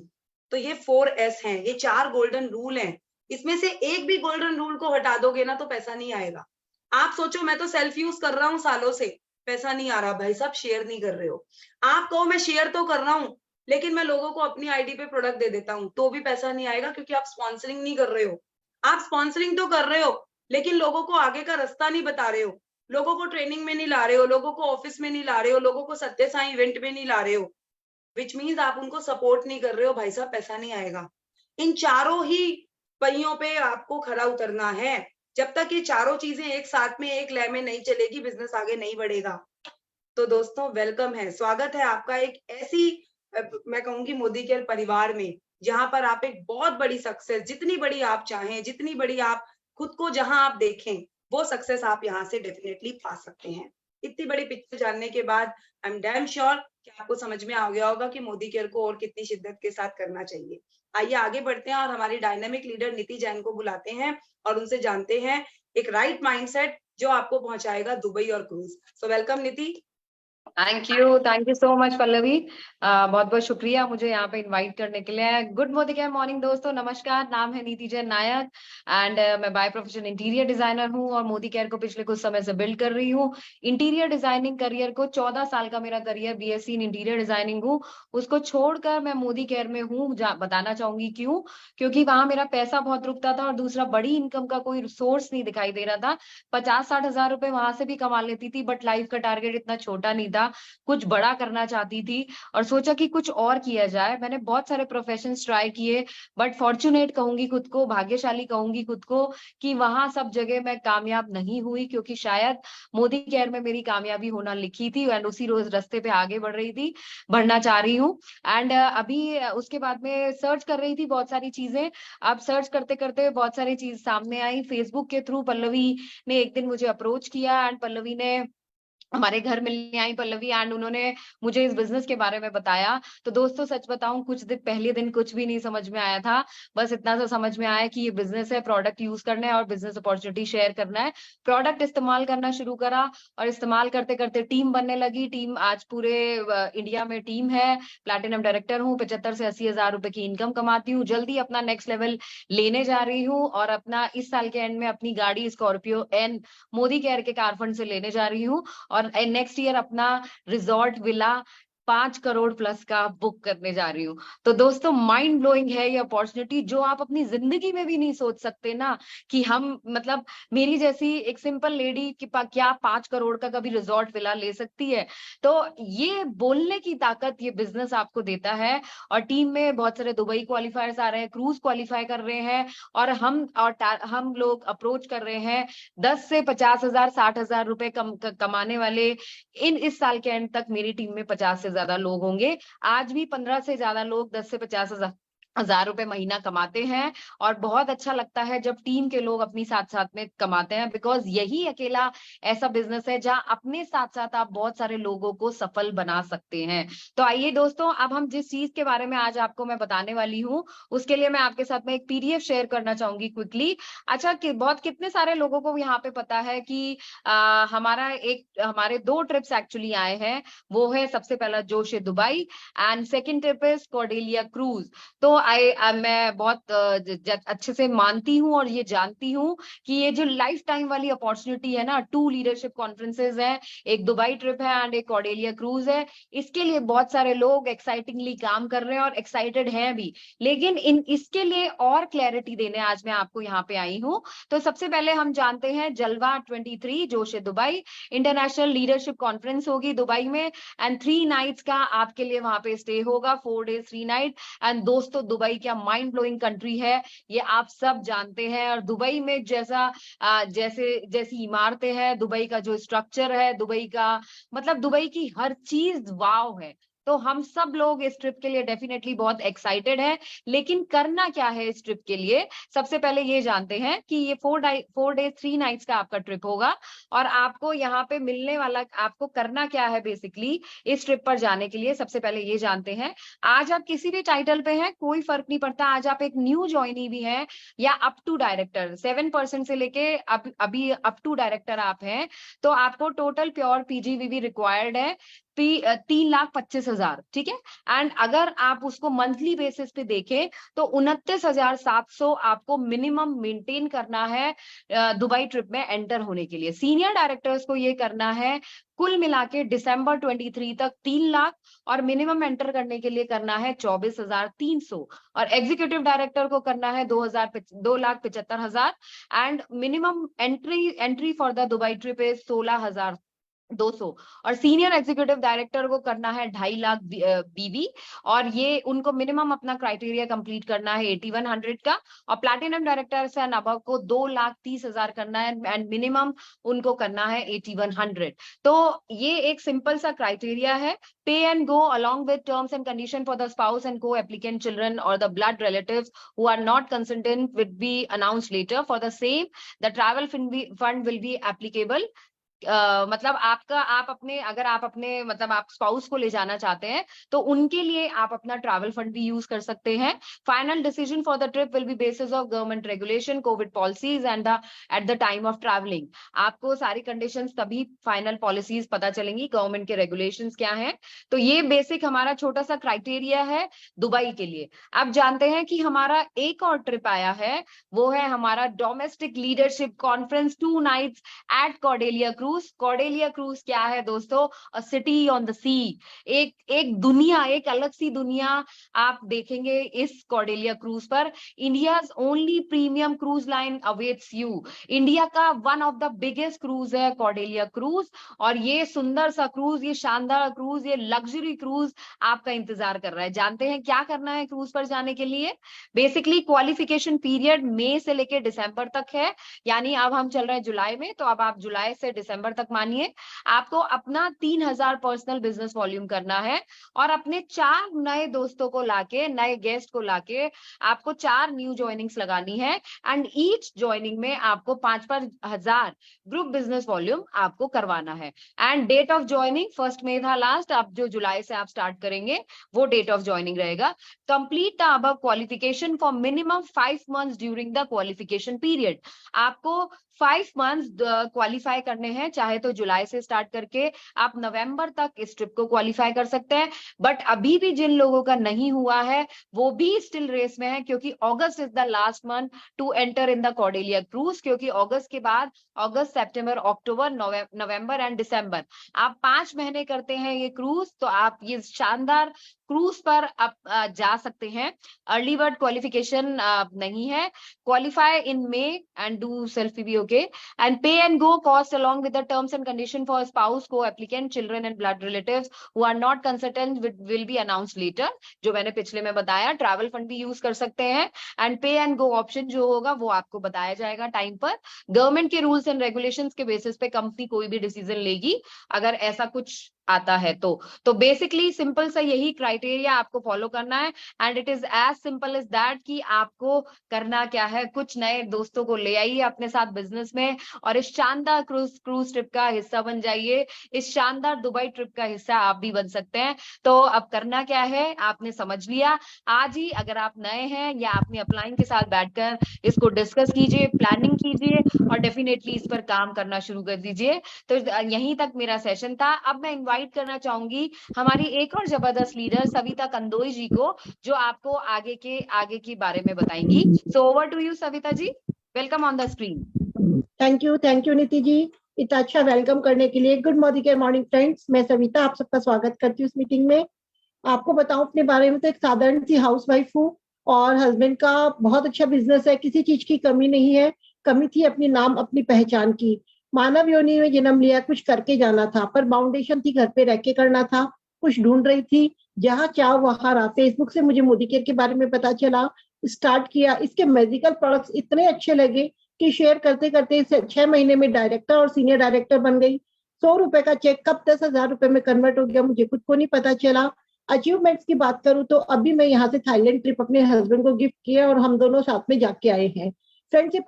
तो ये 4S हैं, ये 4 गोल्डन रूल हैं। इसमें से एक भी गोल्डन रूल को हटा दोगे ना तो पैसा नहीं आएगा। आप सोचो मैं तो सेल्फ यूज कर रहा हूँ सालों से, पैसा नहीं आ रहा, भाई साहब शेयर नहीं कर रहे हो। आप कहो मैं शेयर तो कर रहा हूँ लेकिन मैं लोगों को अपनी आईडी पे प्रोडक्ट दे देता हूँ, तो भी पैसा नहीं आएगा क्योंकि आप स्पॉन्सरिंग नहीं कर रहे हो। आप स्पॉन्सरिंग तो कर रहे हो लेकिन लोगों को आगे का रास्ता नहीं बता रहे हो, लोगों को ट्रेनिंग में नहीं ला रहे हो, लोगों को ऑफिस में नहीं ला रहे हो, लोगों को सत्य साई इवेंट में नहीं ला रहे हो, विच मीन्स आप उनको सपोर्ट नहीं कर रहे हो। भाई साहब पैसा नहीं आएगा। इन चारों ही पहियों पे आपको खरा उतरना है। जब तक ये चारों चीजें एक साथ में एक लय में नहीं चलेगी, बिजनेस आगे नहीं बढ़ेगा। तो दोस्तों वेलकम है, स्वागत है आपका एक ऐसी मैं कहूंगी मोदी केयर परिवार में, जहां पर आप एक बहुत बड़ी सक्सेस, जितनी बड़ी आप चाहें, जितनी बड़ी आप खुद को जहां आप देखें, वो सक्सेस आप यहाँ से डेफिनेटली पा सकते हैं। इतनी बड़ी पिक्चर जानने के बाद आई एम डैम श्योर कि आपको समझ में आ गया होगा कि मोदी केयर को और कितनी शिद्दत के साथ करना चाहिए। आइए आगे बढ़ते हैं और हमारी डायनामिक लीडर नीति जैन को बुलाते हैं और उनसे जानते हैं एक राइट माइंडसेट जो आपको पहुंचाएगा दुबई और क्रूज। सो वेलकम नीति। Thank you so much Pallavi. बहुत बहुत शुक्रिया मुझे यहाँ पे इनवाइट करने के लिए। गुड मोदी केयर मॉर्निंग दोस्तों, नमस्कार। नाम है नीति जैन नायक एंड मैं बाय प्रोफेशन इंटीरियर डिजाइनर हूँ और मोदी केयर को पिछले कुछ समय से बिल्ड कर रही हूँ। इंटीरियर डिजाइनिंग करियर को 14 साल का मेरा career, BSc in interior designing हूँ, उसको छोड़कर मैं मोदी केयर में हूँ। बताना चाहूंगी क्यों, क्योंकि वहां मेरा पैसा बहुत रुकता था और दूसरा बड़ी इनकम का कोई सोर्स नहीं दिखाई दे रहा था। 50-60 हजार रुपए वहां से भी कमा लेती थी बट लाइफ का टारगेट इतना छोटा नहीं था। था, कुछ बड़ा करना चाहती थी और सोचा कि कुछ और किया जाए। मैंने बहुत सारे प्रोफेशंस ट्राई किए, बट फॉर्चुनेट कहूंगी खुद को, भाग्यशाली कहूंगी खुद को कि वहां सब जगह मैं कामयाब नहीं हुई, क्योंकि शायद मोदी केयर में मेरी कामयाबी होना लिखी थी एंड उसी रोज रास्ते पे आगे बढ़ रही थी, बढ़ना चाह रही हूँ। एंड अभी उसके बाद में सर्च कर रही थी बहुत सारी चीजें। अब सर्च करते करते बहुत सारी चीज सामने आई फेसबुक के थ्रू। पल्लवी ने एक दिन मुझे अप्रोच किया एंड पल्लवी ने हमारे घर मिलने आई पल्लवी एंड उन्होंने मुझे इस बिजनेस के बारे में बताया। तो दोस्तों सच बताऊं, कुछ दिन पहले दिन कुछ भी नहीं समझ में आया था, बस इतना सा समझ में आया कि ये बिजनेस है, प्रोडक्ट यूज करना है और बिजनेस अपॉर्चुनिटी शेयर करना है। प्रोडक्ट इस्तेमाल करना शुरू करा और इस्तेमाल करते करते टीम बनने लगी। टीम आज पूरे इंडिया में टीम है। प्लैटिनम डायरेक्टर हूँ, 75 से 80 हजार रुपए की इनकम कमाती हूँ। जल्दी अपना नेक्स्ट लेवल लेने जा रही हूँ और अपना इस साल के एंड में अपनी गाड़ी स्कॉर्पियो एन मोदी केयर के कार फंड से लेने जा रही हूँ और नेक्स्ट ईयर अपना रिजॉर्ट विला 5 करोड़ प्लस का बुक करने जा रही हूँ। तो दोस्तों माइंड ब्लोइंग है ये अपॉर्चुनिटी, जो आप अपनी जिंदगी में भी नहीं सोच सकते ना कि हम मतलब मेरी जैसी एक सिंपल लेडी की क्या 5 करोड़ का कभी रिजॉर्ट विला ले सकती है। तो ये बोलने की ताकत ये बिजनेस आपको देता है। और टीम में बहुत सारे दुबई क्वालिफायर्स आ रहे हैं, क्रूज क्वालिफाई कर रहे हैं और हम लोग अप्रोच कर रहे हैं 10 से 50 हजार 60 हजार रुपए कमाने वाले। इस साल के एंड तक मेरी टीम में 50 से ज्यादा लोग होंगे। आज भी 15 से ज्यादा लोग 10 से 50 हजार रुपए महीना कमाते हैं और बहुत अच्छा लगता है जब टीम के लोग अपनी साथ साथ में कमाते हैं, बिकॉज यही अकेला ऐसा बिजनेस है जहां अपने साथ साथ आप बहुत सारे लोगों को सफल बना सकते हैं। तो आइए दोस्तों, अब हम जिस चीज के बारे में आज आपको मैं बताने वाली हूँ उसके लिए मैं आपके साथ में एक पीडीएफ शेयर करना चाहूंगी क्विकली। अच्छा कितने सारे लोगों को यहाँ पे पता है कि हमारे 2 ट्रिप्स एक्चुअली आए हैं। वो है सबसे पहला जोश Dubai and second trip is Cordelia cruise. तो मैं बहुत अच्छे से मानती हूँ और ये जानती हूँ कि ये जो लाइफ टाइम वाली अपॉर्चुनिटी है ना, 2 लीडरशिप कॉन्फ्रेंसेज है, एक दुबई ट्रिप है एंड एक कॉर्डेलिया क्रूज है। इसके लिए बहुत सारे लोग एक्साइटिंगली काम कर रहे हैं और एक्साइटेड हैं भी, लेकिन इसके लिए और क्लैरिटी देने आज मैं आपको यहाँ पे आई हूँ। तो सबसे पहले हम जानते हैं जलवा 23 जोश दुबई इंटरनेशनल लीडरशिप कॉन्फ्रेंस होगी दुबई में एंड 3 नाइट्स का आपके लिए वहां पे स्टे होगा, 4 डेज 3 नाइट। एंड दोस्तों दुबई क्या माइंड ब्लोइंग कंट्री है, ये आप सब जानते हैं। और दुबई में जैसी इमारतें हैं, दुबई का जो स्ट्रक्चर है, दुबई का मतलब दुबई की हर चीज वाव है। तो हम सब लोग इस ट्रिप के लिए डेफिनेटली बहुत एक्साइटेड हैं। लेकिन करना क्या है इस ट्रिप के लिए, सबसे पहले ये जानते हैं कि ये 4 डेज 3 नाइट्स का आपका ट्रिप होगा और आपको यहाँ पे मिलने वाला, आपको करना क्या है बेसिकली इस ट्रिप पर जाने के लिए। सबसे पहले ये जानते हैं, आज आप किसी भी टाइटल पे हैं कोई फर्क नहीं पड़ता, आज आप एक न्यू ज्वाइनी भी हैं या अप टू डायरेक्टर 7% से लेके अभी अप टू डायरेक्टर आप हैं, तो आपको टोटल प्योर पीजीवीवी रिक्वायर्ड है 3,25,000, ठीक है। एंड अगर आप उसको मंथली बेसिस पे देखें तो 29,700 आपको मिनिमम मेंटेन करना है दुबई ट्रिप में एंटर होने के लिए। सीनियर डायरेक्टर्स को ये करना है कुल मिला के दिसंबर 23 तक 3 लाख और मिनिमम एंटर करने के लिए करना है 24,300 और एग्जीक्यूटिव डायरेक्टर को करना है 2,75,000 and minimum entry for the Dubai trip is 16,200 और सीनियर एग्जीक्यूटिव डायरेक्टर को करना है 2.5 लाख बीबी और ये उनको मिनिमम अपना क्राइटेरिया कंप्लीट करना है 8100 का और प्लैटिनम डायरेक्टर से अबव को 2,30,000 करना है एंड मिनिमम उनको करना है 8100। तो ये एक सिंपल सा क्राइटेरिया है। पे and go along with terms and condition for the spouse and co-applicant children or the blood relatives who are not consentant will be announced later. For the same, the travel fund will be applicable. मतलब अगर आप अपने मतलब आप spouse को ले जाना चाहते हैं तो उनके लिए आप अपना ट्रैवल फंड भी यूज कर सकते हैं। Final decision for the trip will be basis of government regulation, Covid policies and at the time of travelling. आपको सारी कंडीशंस तभी फाइनल पॉलिसीज पता चलेंगी, गवर्नमेंट के रेगुलेशंस क्या हैं। तो ये बेसिक हमारा छोटा सा क्राइटेरिया है दुबई के लिए। अब जानते हैं कि हमारा एक और ट्रिप आया है, वो है हमारा domestic leadership conference 2 nights at Cordelia cruise cruise. Cordelia cruise क्या है दोस्तों? A city on the sea. एक दुनिया, एक अलग सी दुनिया आप देखेंगे इस कॉर्डेलिया क्रूज पर। India's only premium cruise line awaits you. India का one of the biggest cruise है कॉर्डेलिया क्रूज, और ये सुंदर सा क्रूज, ये शानदार क्रूज, ये लग्जरी क्रूज आपका इंतजार कर रहा है। जानते हैं क्या करना है क्रूज पर जाने के लिए? बेसिकली क्वालिफिकेशन पीरियड मई से लेके दिसंबर तक है, यानी अब हम चल रहे हैं जुलाई में, तो अब आप जुलाई से दिसंबर तक मानिए आपको अपना 3000 पर्सनल बिजनेस वॉल्यूम करना है, और अपने 4 नए दोस्तों को लाके, नए गेस्ट को लाके आपको 4 न्यू ज्वाइनिंग्स लगानी है, एंड ईच ज्वाइनिंग में आपको 5-5 हजार ग्रुप बिजनेस वॉल्यूम आपको करवाना है। एंड डेट ऑफ ज्वाइनिंग 1 मई था लास्ट, अब जो जुलाई से आप स्टार्ट करेंगे वो डेट ऑफ ज्वाइनिंग रहेगा। Complete the above qualification for minimum 5 months during the qualification period. आपको 5 मंथ्स क्वालिफाई करने हैं, चाहे तो जुलाई से स्टार्ट करके आप नवंबर तक इस ट्रिप को क्वालिफाई कर सकते हैं। बट अभी भी जिन लोगों का नहीं हुआ है वो भी स्टिल रेस में है, क्योंकि August is the last month to enter in the Cordelia cruise. क्योंकि अगस्त के बाद अगस्त, सितंबर, अक्टूबर, नवंबर एंड दिसंबर, आप 5 महीने करते हैं ये क्रूज, तो आप ये शानदार क्रूज पर आप जा सकते हैं। अर्ली बर्ड क्वालिफिकेशन नहीं है। Qualify in may and do selfie भी ओके, एंड पे and go cost along with the terms and condition for spouse, co-applicant, children and blood relatives who are not consultant will be announced later। जो मैंने पिछले में बताया, travel fund भी use कर सकते हैं, एंड पे एंड गो ऑप्शन जो होगा वो आपको बताया जाएगा टाइम पर। गवर्नमेंट के रूल्स एंड रेगुलेशंस के बेसिस पे कंपनी कोई भी डिसीजन लेगी अगर ऐसा कुछ आता है तो बेसिकली सिंपल सा यही क्राइटेरिया आपको फॉलो करना है, and it is as simple as that कि आपको करना क्या है, कुछ नए दोस्तों को ले आइए अपने साथ बिजनेस में, और इस शानदार क्रूज ट्रिप का हिस्सा बन जाइए। इस शानदार दुबई ट्रिप का हिस्सा आप भी बन सकते हैं। तो अब करना क्या है आपने समझ लिया। आज ही अगर आप नए हैं या अपनी अपलाइन के साथ बैठकर इसको डिस्कस कीजिए, प्लानिंग कीजिए, और डेफिनेटली इस पर काम करना शुरू कर दीजिए। तो यहीं तक मेरा सेशन था। अब मैं इनवाइट करना चाहूंगी हमारी एक और जबरदस्त लीडर सविता कंदोई जी को, जो आपको आगे के बारे में बताएंगी। So over to you Savita ji, welcome on the screen. Thank you Niti ji, इतना अच्छा वेलकम करने के लिए। गुड मॉर्निंग फ्रेंड्स, मैं सविता आप सबका स्वागत करती हूँ इस मीटिंग में। आपको बताऊं अपने बारे में, तो एक साधारण सी हाउसवाइफ हूँ, और हस्बैंड का बहुत अच्छा बिजनेस है, किसी चीज की कमी नहीं है। कमी थी अपनी नाम अपनी पहचान की। मानव योनि में जन्म लिया, कुछ करके जाना था, पर बाउंडेशन थी घर पे रह के करना था। कुछ ढूंढ रही थी, जहां चाहो वहां रहा। फेसबुक से मुझे मोदी केयर के बारे में पता चला, स्टार्ट किया। इसके मेडिकल प्रोडक्ट्स इतने अच्छे लगे कि शेयर करते करते 6 महीने में डायरेक्टर और सीनियर डायरेक्टर बन गई। 100 रुपए का चेक कब 10,000 रुपए में कन्वर्ट हो गया, मुझे खुद को नहीं पता चला। अचीवमेंट्स की बात करूं तो अभी मैं यहाँ से थाईलैंड ट्रिप अपने हस्बैंड को गिफ्ट किया, और हम दोनों साथ में जाके आए हैं। फ्रेंड्स, ये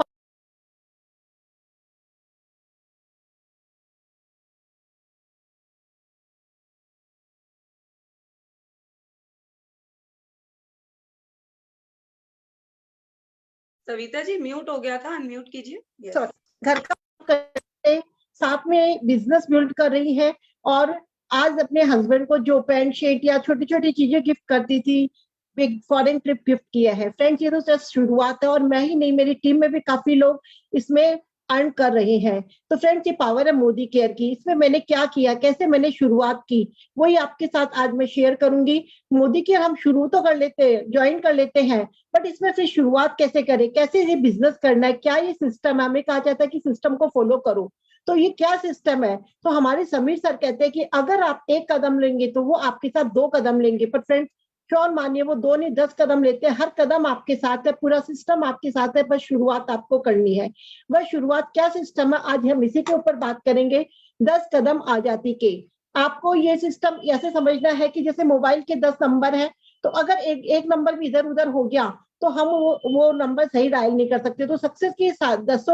सविता जी म्यूट हो गया था, अनम्यूट कीजिए। Yes. घर का करते साथ में बिजनेस बिल्ड कर रही है, और आज अपने हस्बैंड को जो पैंट शर्ट या छोटी छोटी चीजें गिफ्ट करती थी, बिग फॉरेन ट्रिप गिफ्ट किया है। फ्रेंड्स, ये तो जस्ट शुरुआत है, और मैं ही नहीं, मेरी टीम में भी काफी लोग इसमें अर्न कर रहे हैं। तो फ्रेंड्स, ये पावर है मोदी केयर की। इसमें मैंने क्या किया, कैसे मैंने शुरुआत की, वही आपके साथ आज मैं शेयर करूंगी। मोदी केयर हम शुरू तो कर लेते हैं, ज्वाइन कर लेते हैं, बट इसमें फिर शुरुआत कैसे करें, कैसे ये बिजनेस करना है, क्या ये सिस्टम है। हमें कहा जाता है कि सिस्टम को फॉलो करो, तो ये क्या सिस्टम है। तो हमारे समीर सर कहते हैं कि अगर आप 1 कदम लेंगे तो वो आपके साथ 2 कदम लेंगे। पर फ्रेंड्स, श्योर मानिए, वो 2 नहीं 10 कदम लेते हैं। हर कदम आपके साथ है, पूरा सिस्टम आपके साथ है, बस शुरुआत आपको करनी है। वह शुरुआत क्या सिस्टम है, आज हम इसी के ऊपर बात करेंगे। 10 कदम आजादी के। आपको ये सिस्टम ऐसे समझना है कि जैसे मोबाइल के 10 नंबर है, तो अगर एक नंबर भी इधर उधर हो गया तो हम वो नंबर सही डायल नहीं कर सकते। तो सक्सेस के साथ 10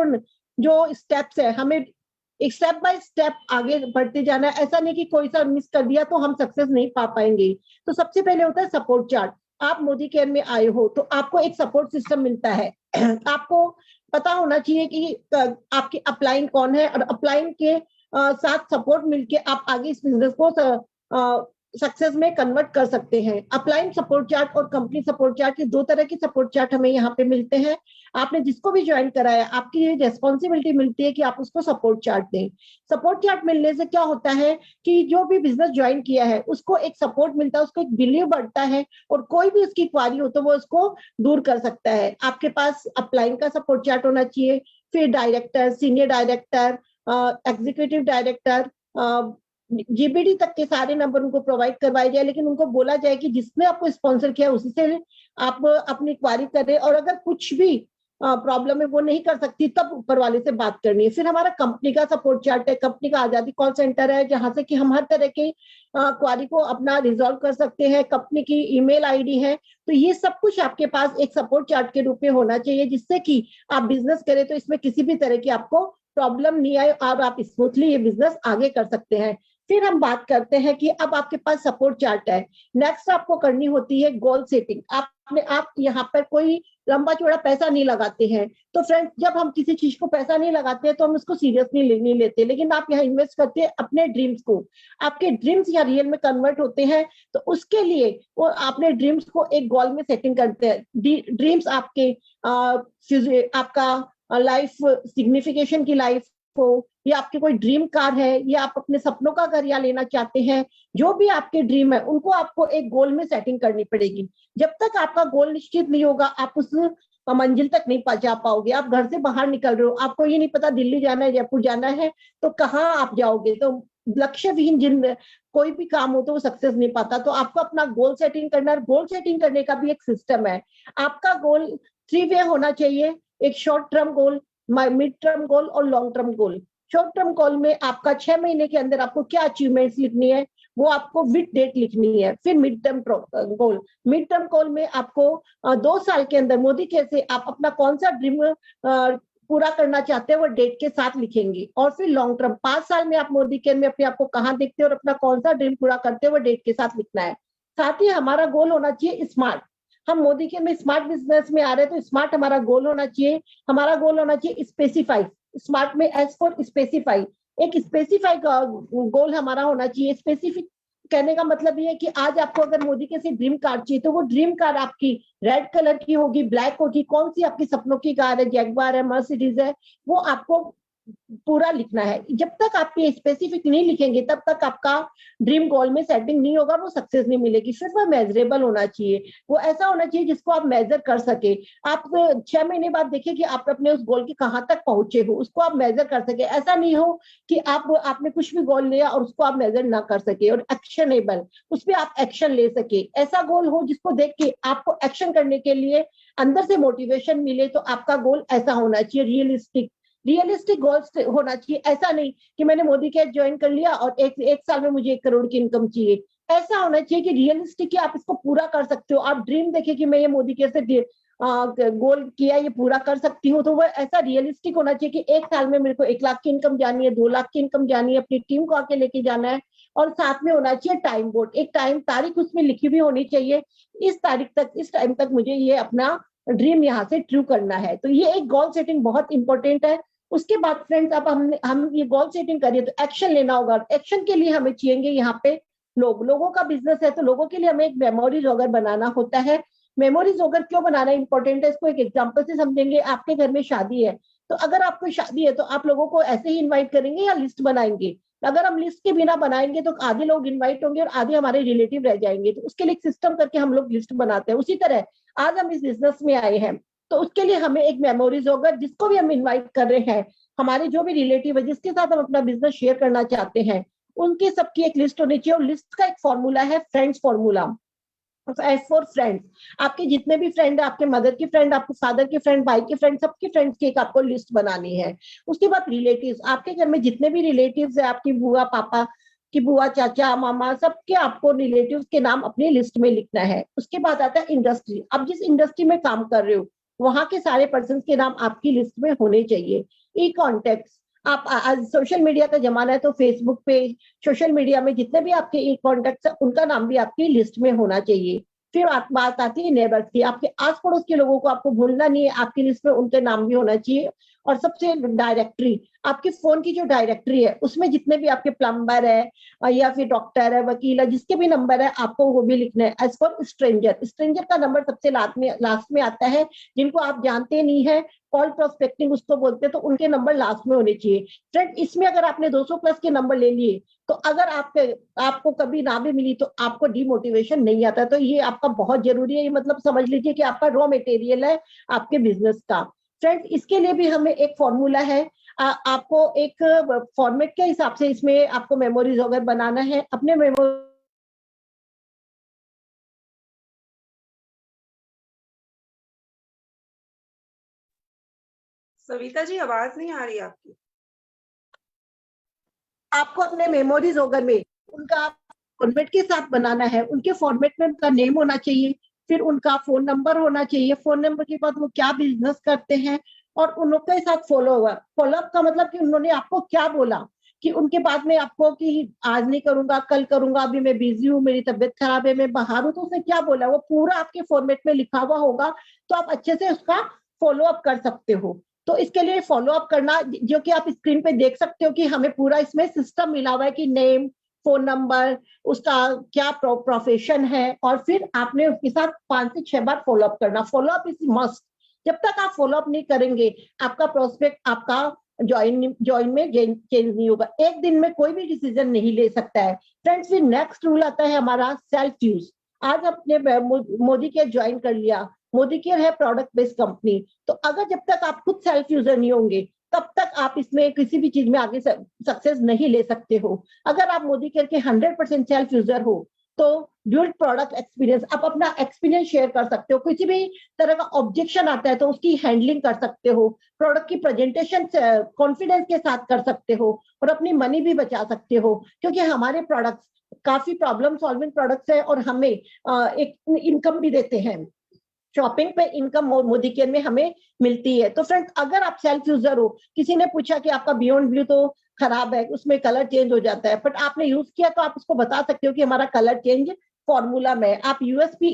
जो स्टेप्स है, हमें एक स्टेप बाय स्टेप आगे बढ़ते जाना है। ऐसा नहीं कि कोई सा मिस कर दिया तो हम सक्सेस नहीं पा पाएंगे। तो सबसे पहले होता है सपोर्ट चार्ट। आप मोदी केयर में आए हो तो आपको एक सपोर्ट सिस्टम मिलता है। आपको पता होना चाहिए कि आपकी अपलाइन कौन है, और अपलाइन के साथ सपोर्ट मिलके आप आगे इस बिजनेस को सक्सेस में कन्वर्ट कर सकते हैं। अपलाइन सपोर्ट चार्ट और कंपनी सपोर्ट चार्ट, ये दो तरह के सपोर्ट चार्ट हमें यहाँ पे मिलते हैं। आपने जिसको भी ज्वाइन कराया, आपकी ये रेस्पॉन्सिबिलिटी मिलती है कि आप उसको सपोर्ट चार्ट दें। सपोर्ट चार्ट मिलने से क्या होता है कि जो भी बिजनेस ज्वाइन किया है उसको एक सपोर्ट मिलता है, उसको एक बिलीव बढ़ता है, और कोई भी उसकी क्वारी हो तो वो उसको दूर कर सकता है। आपके पास अपलाइन का सपोर्ट चार्ट होना चाहिए, फिर director, senior director, executive director, GBD तक के सारे नंबर उनको प्रोवाइड करवाए जाए, लेकिन उनको बोला जाए कि जिसने आपको स्पॉन्सर किया उसी से आप अपनी क्वारी करें, और अगर कुछ भी प्रॉब्लम है वो नहीं कर सकती तब ऊपर वाले से बात करनी है। फिर हमारा कंपनी का सपोर्ट चार्ट है, कंपनी का आजादी कॉल सेंटर है, जहां से कि हम हर तरह के क्वारी को अपना रिजॉल्व कर सकते हैं। कंपनी की ईमेल आईडी है। तो ये सब कुछ आपके पास एक सपोर्ट चार्ट के रूप में होना चाहिए, जिससे कि आप बिजनेस करें तो इसमें किसी भी तरह की आपको प्रॉब्लम नहीं आए और आप स्मूथली ये बिजनेस आगे कर सकते हैं। फिर हम बात करते हैं कि अब आपके पास सपोर्ट चार्ट है, नेक्स्ट आपको करनी होती है गोल सेटिंग। आप यहाँ पर कोई लंबा चौड़ा पैसा नहीं लगाते हैं। तो फ्रेंड्स, जब हम किसी चीज को पैसा नहीं लगाते हैं तो हम उसको सीरियसली नहीं लेते, लेकिन आप यहाँ इन्वेस्ट करते हैं अपने ड्रीम्स को। आपके ड्रीम्स यहाँ रियल में कन्वर्ट होते हैं, तो उसके लिए वो अपने ड्रीम्स को एक गोल में सेटिंग करते हैं। ड्रीम्स आपके आपका लाइफ सिग्निफिकेशन की लाइफ हो, या आपके कोई ड्रीम कार है, या आप अपने सपनों का घर या लेना चाहते हैं, जो भी आपके ड्रीम है उनको आपको एक गोल में सेटिंग करनी पड़ेगी। जब तक आपका गोल निश्चित नहीं होगा आप उस मंजिल तक नहीं पहुंचा पाओगे। आप घर से बाहर निकल रहे हो, आपको ये नहीं पता दिल्ली जाना है, जयपुर जाना है, तो कहाँ आप जाओगे? तो लक्ष्य विहीन जिन कोई भी काम हो तो वो सक्सेस नहीं पाता। तो आपको अपना गोल सेटिंग करना है। गोल सेटिंग करने का भी एक सिस्टम है। आपका गोल 3 वे होना चाहिए, एक short term goal, mid term goal और long term goal. Short term goal में आपका 6 महीने के अंदर आपको क्या अचीवमेंट्स लिखनी है, वो आपको विद डेट लिखनी है। फिर mid term goal, mid term goal में आपको 2 साल के अंदर मोदी कैसे आप अपना कौन सा ड्रीम पूरा करना चाहते हैं वो डेट के साथ लिखेंगे। और फिर लॉन्ग टर्म 5 साल में आप मोदी केयर में अपने आप को कहाँ देखते हैं और अपना कौन सा ड्रीम पूरा करते हैं वो डेट के साथ लिखना है। साथ ही हमारा गोल होना चाहिए स्मार्ट। हम मोदी केयर में स्मार्ट बिजनेस में आ रहे हैं तो स्मार्ट हमारा गोल होना चाहिए। हमारा गोल होना चाहिए स्पेसिफाई। स्मार्ट में एस फॉर स्पेसिफाई, एक स्पेसिफाई का गोल हमारा होना चाहिए। स्पेसिफिक कहने का मतलब ये है कि आज आपको अगर मोदी के से ड्रीम कार चाहिए तो वो ड्रीम कार आपकी रेड कलर की होगी, ब्लैक होगी, कौन सी आपकी सपनों की कार है, जैगवार है, मर्सिडीज है, वो आपको पूरा लिखना है। जब तक आप ये स्पेसिफिक नहीं लिखेंगे तब तक आपका ड्रीम गोल में सेटिंग नहीं होगा, वो सक्सेस नहीं मिलेगी। फिर वो मेजरेबल होना चाहिए, वो ऐसा होना चाहिए जिसको आप मेजर कर सके। आप 6 महीने बाद देखिए कि आप अपने उस गोल के कहाँ तक पहुंचे हो, उसको आप मेजर कर सके। ऐसा नहीं हो कि आपने कुछ भी गोल लिया और उसको आप मेजर ना कर सके। और एक्शनेबल, उस पर आप एक्शन ले सके। ऐसा गोल हो जिसको देख के आपको एक्शन करने के लिए अंदर से मोटिवेशन मिले। तो आपका गोल ऐसा होना चाहिए, रियलिस्टिक गोल्स होना चाहिए। ऐसा नहीं कि मैंने मोदी केयर ज्वाइन कर लिया और एक साल में मुझे 1 करोड़ की इनकम चाहिए। ऐसा होना चाहिए कि रियलिस्टिक कि आप इसको पूरा कर सकते हो। आप ड्रीम देखें कि मैं ये मोदी केयर से गोल किया, ये पूरा कर सकती हूँ। तो वो ऐसा रियलिस्टिक होना चाहिए कि 1 साल में मेरे को 1 लाख की इनकम जानी है, 2 लाख की इनकम जानी है, अपनी टीम को आके लेके जाना है। और साथ में होना चाहिए टाइम बोर्ड, एक टाइम तारीख उसमें लिखी हुई होनी चाहिए, इस तारीख तक, इस टाइम तक मुझे ये अपना ड्रीम यहाँ से ट्रू करना है। तो ये एक गोल सेटिंग बहुत इंपॉर्टेंट है। उसके बाद फ्रेंड्स, अब हम ये गोल सेटिंग करिए तो एक्शन लेना होगा। एक्शन के लिए हमें चाहिए यहाँ पे लोगों का बिजनेस है तो लोगों के लिए हमें एक मेमोरी जॉगर बनाना होता है। मेमोरी जॉगर क्यों बनाना इंपॉर्टेंट है, इसको एक एग्जांपल से समझेंगे। आपके घर में शादी है, तो अगर आपको शादी है तो आप लोगों को ऐसे ही इन्वाइट करेंगे या लिस्ट बनाएंगे? अगर हम लिस्ट के बिना बनाएंगे तो आधे लोग इन्वाइट होंगे और आधे हमारे रिलेटिव रह जाएंगे। तो उसके लिए सिस्टम करके हम लोग लिस्ट बनाते हैं। उसी तरह आज हम इस बिजनेस में आए हैं तो उसके लिए हमें एक मेमोरीज होगा, जिसको भी हम इनवाइट कर रहे हैं, हमारे जो भी रिलेटिव है जिसके साथ हम अपना बिजनेस शेयर करना चाहते हैं, उनके सबकी एक लिस्ट होनी चाहिए। और लिस्ट का एक फॉर्मूला है friends formula, S for friends. आपके जितने भी फ्रेंड है, आपके मदर की फ्रेंड, आपके फादर के फ्रेंड, भाई के फ्रेंड, सबके फ्रेंड्स की एक आपको लिस्ट बनानी है। उसके बाद रिलेटिव्स, आपके घर में जितने भी रिलेटिव्स है, आपकी बुआ, पापा की बुआ, चाचा, मामा, सबके आपको रिलेटिव्स के नाम अपनी लिस्ट में लिखना है। उसके बाद आता है इंडस्ट्री। आप जिस इंडस्ट्री में काम कर रहे हो वहां के सारे पर्सन के नाम आपकी लिस्ट में होने चाहिए। ई कॉन्टेक्ट, आप आज सोशल मीडिया का जमाना है तो फेसबुक पे, सोशल मीडिया में जितने भी आपके ई कॉन्टेक्ट है उनका नाम भी आपकी लिस्ट में होना चाहिए। फिर बात आती है नेबर्स की। आपके आस पड़ोस के लोगों को आपको भूलना नहीं है, आपकी लिस्ट में उनके नाम भी होना चाहिए। और सबसे डायरेक्टरी, आपके फोन की जो डायरेक्टरी है उसमें जितने भी आपके प्लम्बर है या फिर डॉक्टर है, वकील है, जिसके भी नंबर है आपको वो भी लिखना है। एज फॉर स्ट्रेंजर, स्ट्रेंजर का नंबर सबसे लास्ट में आता है, जिनको आप जानते नहीं है, कॉल प्रोस्पेक्टिंग उसको बोलते हैं, तो उनके नंबर लास्ट में होने चाहिए। फ्रेंड, इसमें अगर आपने 200 प्लस के नंबर ले लिए तो अगर आपको कभी ना भी मिली तो आपको डिमोटिवेशन नहीं आता। तो ये आपका बहुत जरूरी है, ये मतलब समझ लीजिए कि आपका रॉ मटेरियल है आपके बिजनेस का। फ्रेंड्स, इसके लिए भी हमें एक फॉर्मूला है, आपको एक फॉर्मेट के हिसाब से इसमें आपको मेमोरीज अगर बनाना है अपने सविता जी, आवाज नहीं आ रही आपकी। आपको अपने मेमोरीज ओगर में उनका फॉर्मेट के साथ बनाना है। उनके फॉर्मेट में उनका नेम होना चाहिए, फिर उनका फोन नंबर होना चाहिए, फोन नंबर के बाद वो क्या बिजनेस करते हैं, और उनके साथ फॉलोअप। फॉलोअप का मतलब कि उन्होंने आपको क्या बोला, कि उनके बाद में आपको कि आज नहीं करूंगा, कल करूंगा, अभी मैं बिजी हूँ, मेरी तबीयत खराब है, मैं बाहर हूँ, तो उसने क्या बोला वो पूरा आपके फॉर्मेट में लिखा हुआ होगा, तो आप अच्छे से उसका फॉलोअप कर सकते हो। तो इसके लिए फॉलोअप करना, जो कि आप स्क्रीन पे देख सकते हो कि हमें पूरा इसमें सिस्टम मिला हुआ है कि नेम, फोन नंबर, उसका क्या प्रोफेशन है, और फिर आपने उसके साथ 5 से 6 बार फॉलोअप करना। Follow up is must. जब तक आप फॉलोअप नहीं करेंगे आपका प्रोस्पेक्ट आपका ज्वाइन में चेंज नहीं होगा। एक दिन में कोई भी डिसीजन नहीं ले सकता है। फ्रेंड्स, फिर नेक्स्ट रूल आता है हमारा सेल्फ यूज। आज आपने मोदी केयर ज्वाइन कर लिया, मोदी केयर है प्रोडक्ट बेस्ड कंपनी, तो अगर जब तक आप खुद सेल्फ यूजर नहीं होंगे तब तक आप इसमें किसी भी चीज में आगे सक्सेस नहीं ले सकते हो। अगर आप मोदी केयर के 100% सेल्फ यूजर हो तो ड्यूल प्रोडक्ट एक्सपीरियंस, आप अपना एक्सपीरियंस शेयर कर सकते हो, किसी भी तरह का ऑब्जेक्शन आता है तो उसकी हैंडलिंग कर सकते हो, प्रोडक्ट की प्रेजेंटेशन कॉन्फिडेंस के साथ कर सकते हो, और अपनी मनी भी बचा सकते हो, क्योंकि हमारे प्रोडक्ट्स काफी प्रॉब्लम सॉल्विंग प्रोडक्ट्स है और हमें एक इनकम भी देते हैं। शॉपिंग पे इनकम मोदी केयर में हमें मिलती है। तो फ्रेंड्स, अगर आप सेल्फ यूजर हो, किसी ने पूछा कि आपका बियॉन्ड ब्लू तो खराब है, उसमें कलर चेंज हो जाता है, बट आपने यूज किया तो आप उसको बता सकते हो कि हमारा कलर चेंज फॉर्मूला में। आप यूएसपी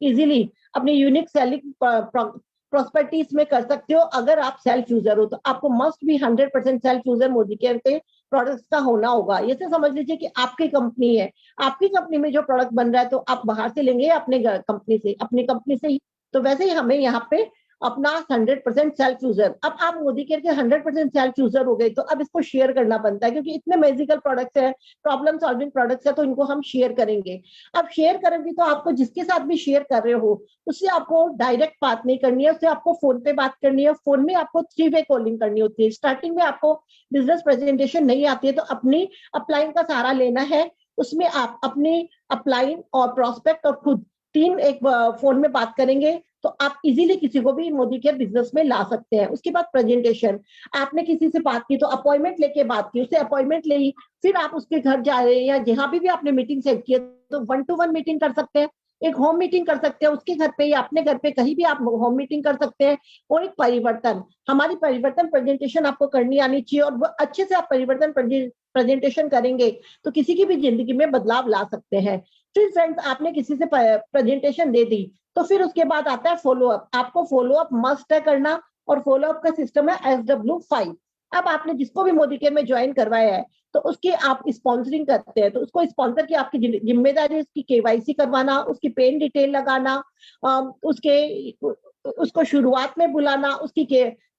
इजीली अपनी यूनिक सेलिंग प्रॉस्पेरिटीज में कर सकते हो। अगर आप सेल्फ यूजर हो तो आपको मस्ट भी 100% सेल्फ यूजर मोदी केयर के प्रोडक्ट्स का होना होगा। ये से समझ लीजिए कि आपकी कंपनी है, आपकी कंपनी में जो प्रोडक्ट बन रहा है तो आप बाहर से लेंगे या अपने कंपनी से, अपनी कंपनी से ही। तो वैसे ही हमें यहाँ पे अपना 100% सेल्फ यूजर, अब आप मोदी केयर के 100% सेल्फ यूजर हो गए तो अब इसको शेयर करना बनता है, क्योंकि इतने मैजिकल प्रोडक्ट्स है, प्रॉब्लम सॉल्विंग प्रोडक्ट्स है, तो इनको हम शेयर करेंगे। अब शेयर करेंगे तो आपको जिसके साथ भी शेयर कर रहे हो उससे आपको डायरेक्ट बात नहीं करनी है, उससे आपको फोन पे बात करनी है। फोन में आपको 3 वे कॉलिंग करनी होती है। स्टार्टिंग में आपको बिजनेस प्रेजेंटेशन नहीं आती है तो अपनी अपलाइन का सहारा लेना है। उसमें आप अपनी अपलाइन और प्रोस्पेक्ट और खुद 3 एक फोन में बात करेंगे तो आप इजीली किसी को भी मोदी केयर बिजनेस में ला सकते हैं। उसके बाद प्रेजेंटेशन, आपने किसी से बात की तो अपॉइंटमेंट लेके बात की, उससे अपॉइंटमेंट ली, फिर आप उसके घर जा रहे हैं या जहां भी आपने मीटिंग सेट की है तो 1-to-1 मीटिंग कर सकते हैं, एक होम मीटिंग कर सकते हैं, उसके घर पे या अपने घर पे कहीं भी आप होम मीटिंग कर सकते हैं। और एक परिवर्तन, हमारी परिवर्तन प्रेजेंटेशन आपको करनी आनी चाहिए, और वो अच्छे से आप परिवर्तन प्रेजेंटेशन करेंगे तो किसी की भी जिंदगी में बदलाव ला सकते हैं। फिर फ्रेंड्स, आपने किसी से प्रेजेंटेशन दे दी तो फिर उसके बाद आता है फॉलोअप। आपको फॉलोअप मस्ट है करना, और फॉलोअप का सिस्टम है SW5। अब आपने जिसको भी मोदी केयर में ज्वाइन करवाया है तो उसकी आप स्पॉन्सरिंग करते हैं तो उसको स्पॉन्सर की आपकी जिम्मेदारी है उसकी KYC करवाना, उसकी पेन डिटेल लगाना, उसको शुरुआत में बुलाना, उसकी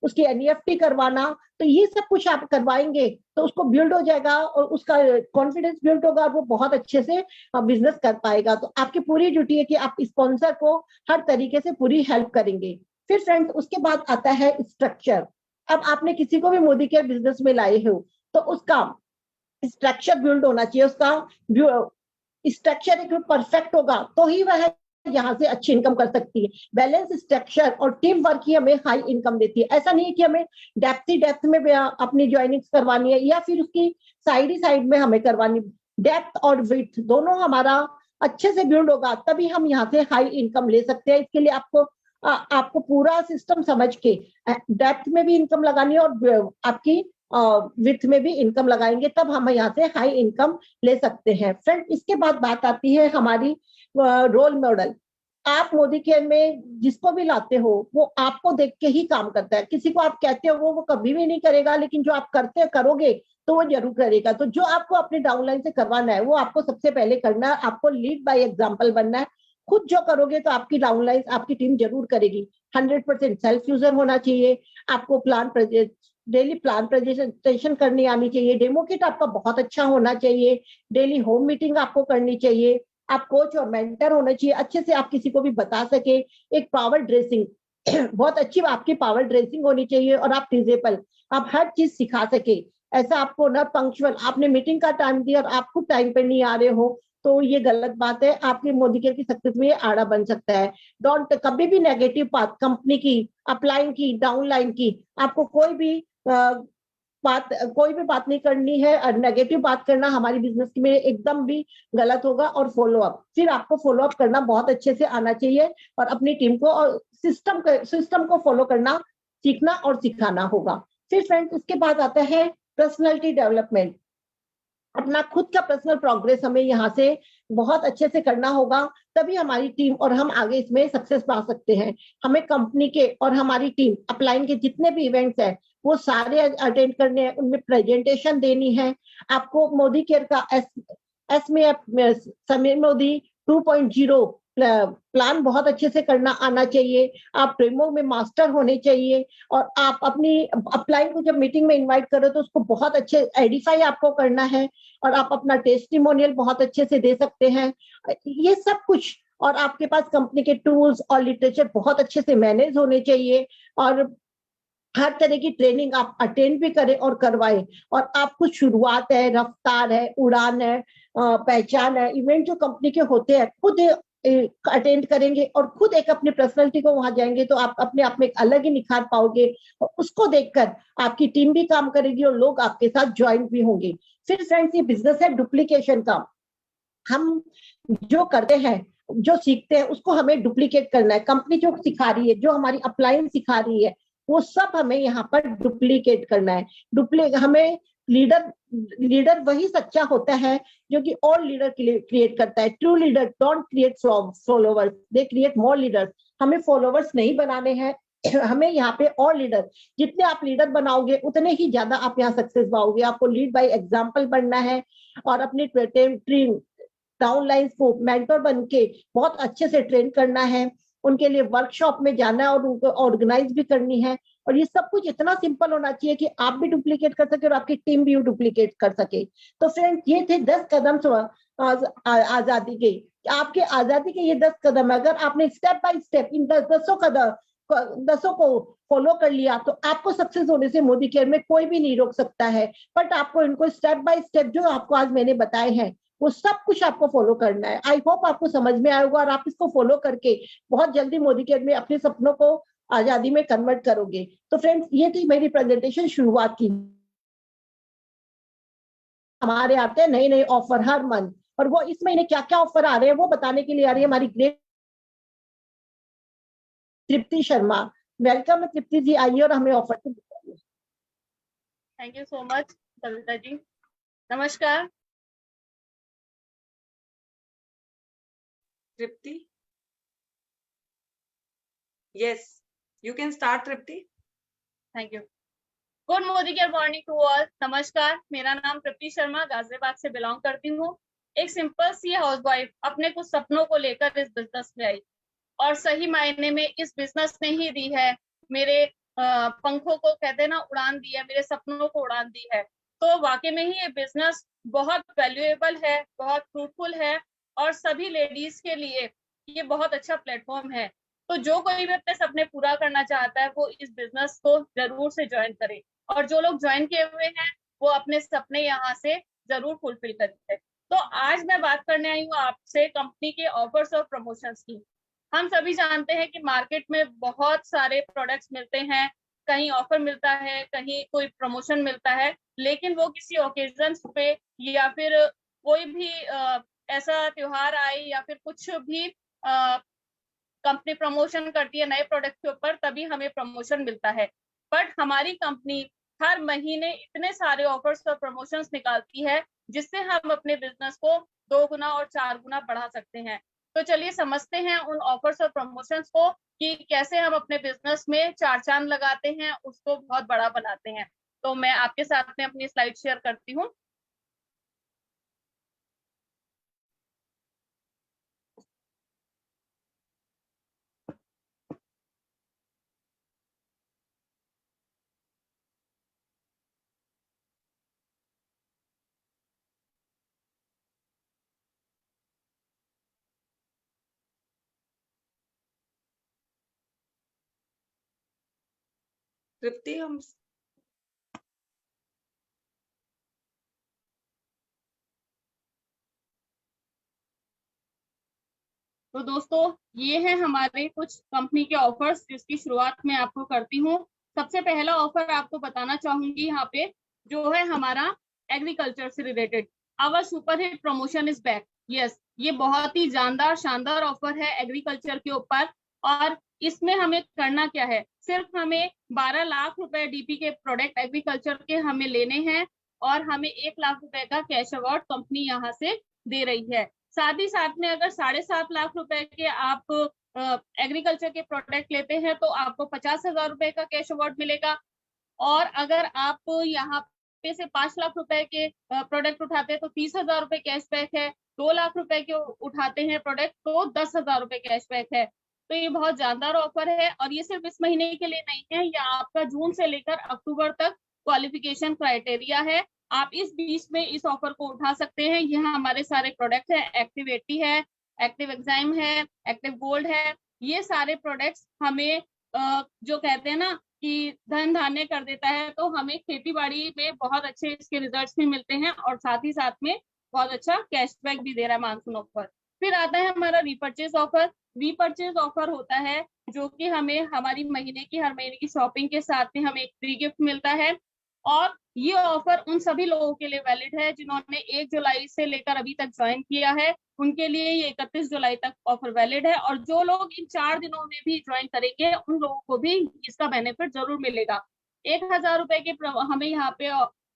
NEFT करवाना। तो ये सब कुछ आप करवाएंगे तो उसको बिल्ड हो जाएगा और उसका कॉन्फिडेंस बिल्ड होगा और वो बहुत अच्छे से बिजनेस कर पाएगा। तो आपकी पूरी ड्यूटी है कि आप स्पॉन्सर को हर तरीके से पूरी हेल्प करेंगे। फिर फ्रेंड्स, उसके बाद आता है स्ट्रक्चर। अब आपने किसी को भी मोदी केयर बिजनेस में लाए हो तो उसका स्ट्रक्चर बिल्ड होना चाहिए। उसका स्ट्रक्चर एक परफेक्ट होगा तो ही वह यहाँ से अच्छी इनकम कर सकती है। बैलेंस स्ट्रक्चर और टीम वर्क ही हमें हाई इनकम देती है। ऐसा नहीं है कि हमें डेप्थ में अपनी ज्वाइनिंग्स करवानी है या फिर उसकी साइड में हमें करवानी। डेप्थ और विड्थ दोनों हमारा अच्छे से बिल्ड होगा तभी हम यहाँ से हाई इनकम ले सकते हैं। इसके लिए आपको पूरा सिस्टम समझ के डेप्थ में भी इनकम लगानी है और आपकी विथ में भी इनकम लगाएंगे, तब हम यहाँ से हाई इनकम ले सकते हैं। फ्रेंड, इसके बाद बात आती है हमारी रोल मॉडल। आप मोदी केयर में जिसको भी लाते हो वो आपको देख के ही काम करता है। किसी को आप कहते हो वो कभी भी नहीं करेगा, लेकिन जो आप करोगे तो वो जरूर करेगा। तो जो आपको अपने डाउनलाइन से करवाना है वो आपको सबसे पहले करना है। आपको लीड बाय एग्जांपल बनना है। खुद जो करोगे तो आपकी डाउनलाइन आपकी टीम जरूर करेगी। 100% सेल्फ यूजर होना चाहिए। आपको डेली प्लान प्रेजेंटेशन करनी आनी चाहिए। डेमो किट आपका बहुत अच्छा होना चाहिए। डेली होम मीटिंग आपको करनी चाहिए। आप कोच और मेंटर होना चाहिए, अच्छे से आप किसी को भी बता सके। एक पावर ड्रेसिंग बहुत अच्छी आपकी पावर ड्रेसिंग होनी चाहिए, और आप टीजेबल, आप हर चीज सिखा सके। ऐसा आपको ना पंक्चुअल, आपने मीटिंग का टाइम दिया और आप खुद टाइम पे नहीं आ रहे हो तो ये गलत बात है। आपकी मोदी केयर की सक्सेस में ये आड़ा बन सकता है। डोंट कभी भी नेगेटिव बात कंपनी की, अपलाइन की, डाउनलाइन की, आपको कोई भी बात नहीं करनी है। और नेगेटिव बात करना हमारी बिजनेस में एकदम भी गलत होगा। और फॉलो अप, फिर आपको फॉलो अप करना बहुत अच्छे से आना चाहिए, और अपनी टीम को और सिस्टम को फॉलो करना सीखना और सिखाना होगा। फिर फ्रेंड्स उसके बाद आता है पर्सनैलिटी डेवलपमेंट। अपना खुद का पर्सनल प्रोग्रेस हमें यहाँ से बहुत अच्छे से करना होगा, तभी हमारी टीम और हम आगे इसमें सक्सेस पा सकते हैं। हमें कंपनी के और हमारी टीम अपलाइन के जितने भी इवेंट्स हैं वो सारे अटेंड करने हैं, उनमें प्रेजेंटेशन देनी है। आपको मोदी केयर का समीर मोदी 2.0 प्लान बहुत अच्छे से करना आना चाहिए। आप प्रेमो में मास्टर होने चाहिए, और आप अपनी अपलाइन को जब मीटिंग में इनवाइट करो तो उसको बहुत अच्छे एडिफाई आपको करना है, और आप अपना टेस्टिमोनियल बहुत अच्छे से दे सकते हैं। ये सब कुछ, और आपके पास कंपनी के टूल्स और लिटरेचर बहुत अच्छे से मैनेज होने चाहिए, और हर तरह की ट्रेनिंग आप अटेंड भी करें और करवाएं। और आप कुछ शुरुआत है, रफ्तार है, उड़ान है, पहचान है, इवेंट जो कंपनी के होते हैं खुद अटेंड करेंगे और खुद एक अपनी पर्सनैलिटी को वहां जाएंगे तो आप अपने आप में एक अलग ही निखार पाओगे, और उसको देखकर आपकी टीम भी काम करेगी और लोग आपके साथ ज्वाइन भी होंगे। फिर फ्रेंड्स ये बिजनेस है डुप्लीकेशन का। हम जो करते हैं, जो सीखते हैं, उसको हमें डुप्लीकेट करना है। कंपनी जो सिखा रही है, जो हमारी अपलाइन सिखा रही है, वो सब हमें यहाँ पर डुप्लीकेट करना है। हमें लीडर वही सच्चा होता है जो कि और लीडर क्रिएट करता है। True leader don't create followers, they create more leaders. हमें फॉलोवर्स नहीं बनाने हैं, हमें यहाँ पे और लीडर, जितने आप लीडर बनाओगे उतने ही ज्यादा आप यहाँ सक्सेस पाओगे। आपको लीड बाय एग्जांपल बनना है, और अपनी डाउनलाइंस को मेंटर बन के बहुत अच्छे से ट्रेन करना है। उनके लिए वर्कशॉप में जाना है और उनको ऑर्गेनाइज भी करनी है। और ये सब कुछ इतना सिंपल होना चाहिए कि आप भी डुप्लीकेट कर सके और आपकी टीम भी डुप्लीकेट कर सके। तो फ्रेंड्स ये थे 10 कदम आजादी के। आपके आजादी के ये 10 कदम, अगर आपने स्टेप बाय स्टेप इन 10 को फॉलो कर लिया तो आपको सक्सेस होने से मोदी केयर में कोई भी नहीं रोक सकता है। बट आपको इनको स्टेप बाय स्टेप जो आपको आज मैंने बताए हैं वो सब कुछ आपको फॉलो करना है। आई होप आपको समझ में आएगा और आप इसको फॉलो करके बहुत जल्दी मोदी केयर में अपने सपनों को आजादी में कन्वर्ट करोगे। तो फ्रेंड्स ये थी मेरी प्रेजेंटेशन शुरुआत की। हमारे आते हैं नए नए ऑफर हर मंथ, और वो इस महीने क्या क्या ऑफर आ रहे हैं वो बताने के लिए आ रही है हमारी ग्रेट तृप्ति शर्मा। वेलकम तृप्ति जी, आइए और हमें ऑफर बताइए। Thank you so much Kavita ji. नमस्कार Tripti? Yes, you can start, Tripti. Thank you. Good morning care morning to all. नमस्कार, मेरा नाम तृप्ति शर्मा, गाजियाबाद से बिलोंग करती हूँ। एक सिंपल सी हाउसवाइफ अपने कुछ सपनों को लेकर इस बिजनेस में आई, और सही मायने में इस बिजनेस ने ही दी है मेरे पंखों को, कहते हैं ना, उड़ान दी है, मेरे सपनों को उड़ान दी है। तो वाकई में ही ये बिजनेस बहुत वैल्यूएबल है, बहुत फ्रूटफुल है, और सभी लेडीज के लिए ये बहुत अच्छा प्लेटफॉर्म है। तो जो कोई भी अपने सपने पूरा करना चाहता है वो इस बिजनेस को जरूर से ज्वाइन करे, और जो लोग ज्वाइन किए हुए हैं वो अपने सपने यहाँ से जरूर फुलफिल करें। तो आज मैं बात करने आई हूँ आपसे कंपनी के ऑफर्स और प्रमोशंस की। हम सभी जानते हैं कि मार्केट में बहुत सारे प्रोडक्ट्स मिलते हैं, कहीं ऑफर मिलता है, कहीं कोई प्रमोशन मिलता है, लेकिन वो किसी ओकेजन पे या फिर कोई भी ऐसा त्योहार आए या फिर कुछ भी कंपनी प्रमोशन करती है नए प्रोडक्ट के ऊपर, तभी हमें प्रमोशन मिलता है। बट हमारी कंपनी हर महीने इतने सारे ऑफर्स और प्रमोशंस निकालती है जिससे हम अपने बिजनेस को 2 गुना और 4 गुना बढ़ा सकते हैं। तो चलिए समझते हैं उन ऑफर्स और प्रमोशंस को कि कैसे हम अपने बिजनेस में चार चांद लगाते हैं, उसको बहुत बड़ा बनाते हैं। तो मैं आपके साथ में अपनी स्लाइड शेयर करती हूँ। तृप्ति, हम तो दोस्तों ये है हमारे कुछ कंपनी के ऑफर्स जिसकी शुरुआत मैं आपको करती हूँ। सबसे पहला ऑफर आपको बताना चाहूंगी यहाँ पे, जो है हमारा एग्रीकल्चर से related. Our super hit promotion is back. Yes, ये बहुत ही जानदार शानदार ऑफर है एग्रीकल्चर के ऊपर। और इसमें हमें करना क्या है, सिर्फ हमें 12 लाख रुपए डीपी के प्रोडक्ट एग्रीकल्चर के हमें लेने हैं और हमें 1 लाख रुपए का कैश अवार्ड कंपनी यहाँ से दे रही है। साथ ही साथ में अगर 7.5 लाख रुपए के आप एग्रीकल्चर के प्रोडक्ट लेते हैं तो आपको 50,000 रुपए का कैश अवार्ड मिलेगा। और अगर आप यहाँ पे से 5 लाख रुपए के प्रोडक्ट उठाते हैं तो 30,000 रुपए कैशबैक है। 2 लाख रुपए के उठाते हैं प्रोडक्ट तो 10,000 रुपए कैशबैक है। तो ये बहुत जानदार ऑफर है और ये सिर्फ इस महीने के लिए नहीं है, ये आपका जून से लेकर अक्टूबर तक क्वालिफिकेशन क्राइटेरिया है। आप इस बीच में इस ऑफर को उठा सकते हैं। यहाँ हमारे सारे प्रोडक्ट है, एक्टिव 80 है, एक्टिव एग्जाइम है, एक्टिव गोल्ड है। ये सारे प्रोडक्ट्स हमें जो कहते हैं ना कि धन धान्य कर देता है, तो हमें खेती बाड़ी में बहुत अच्छे इसके रिजल्ट्स भी मिलते हैं और साथ ही साथ में बहुत अच्छा कैशबैक भी दे रहा है मानसून ऑफर। फिर आता है हमारा रीपर्चेज ऑफर। रीपर्चेज ऑफर होता है जो कि हमें हमारी हर महीने की शॉपिंग के साथ में हमें एक फ्री गिफ्ट मिलता है। और ये ऑफर उन सभी लोगों के लिए वैलिड है जिन्होंने 1 जुलाई से लेकर अभी तक ज्वाइन किया है, उनके लिए ये 31 जुलाई तक ऑफर वैलिड है। और जो लोग इन 4 दिनों में भी ज्वाइन करेंगे उन लोगों को भी इसका बेनिफिट जरूर मिलेगा। 1,000 रुपए के हमें यहाँ पे,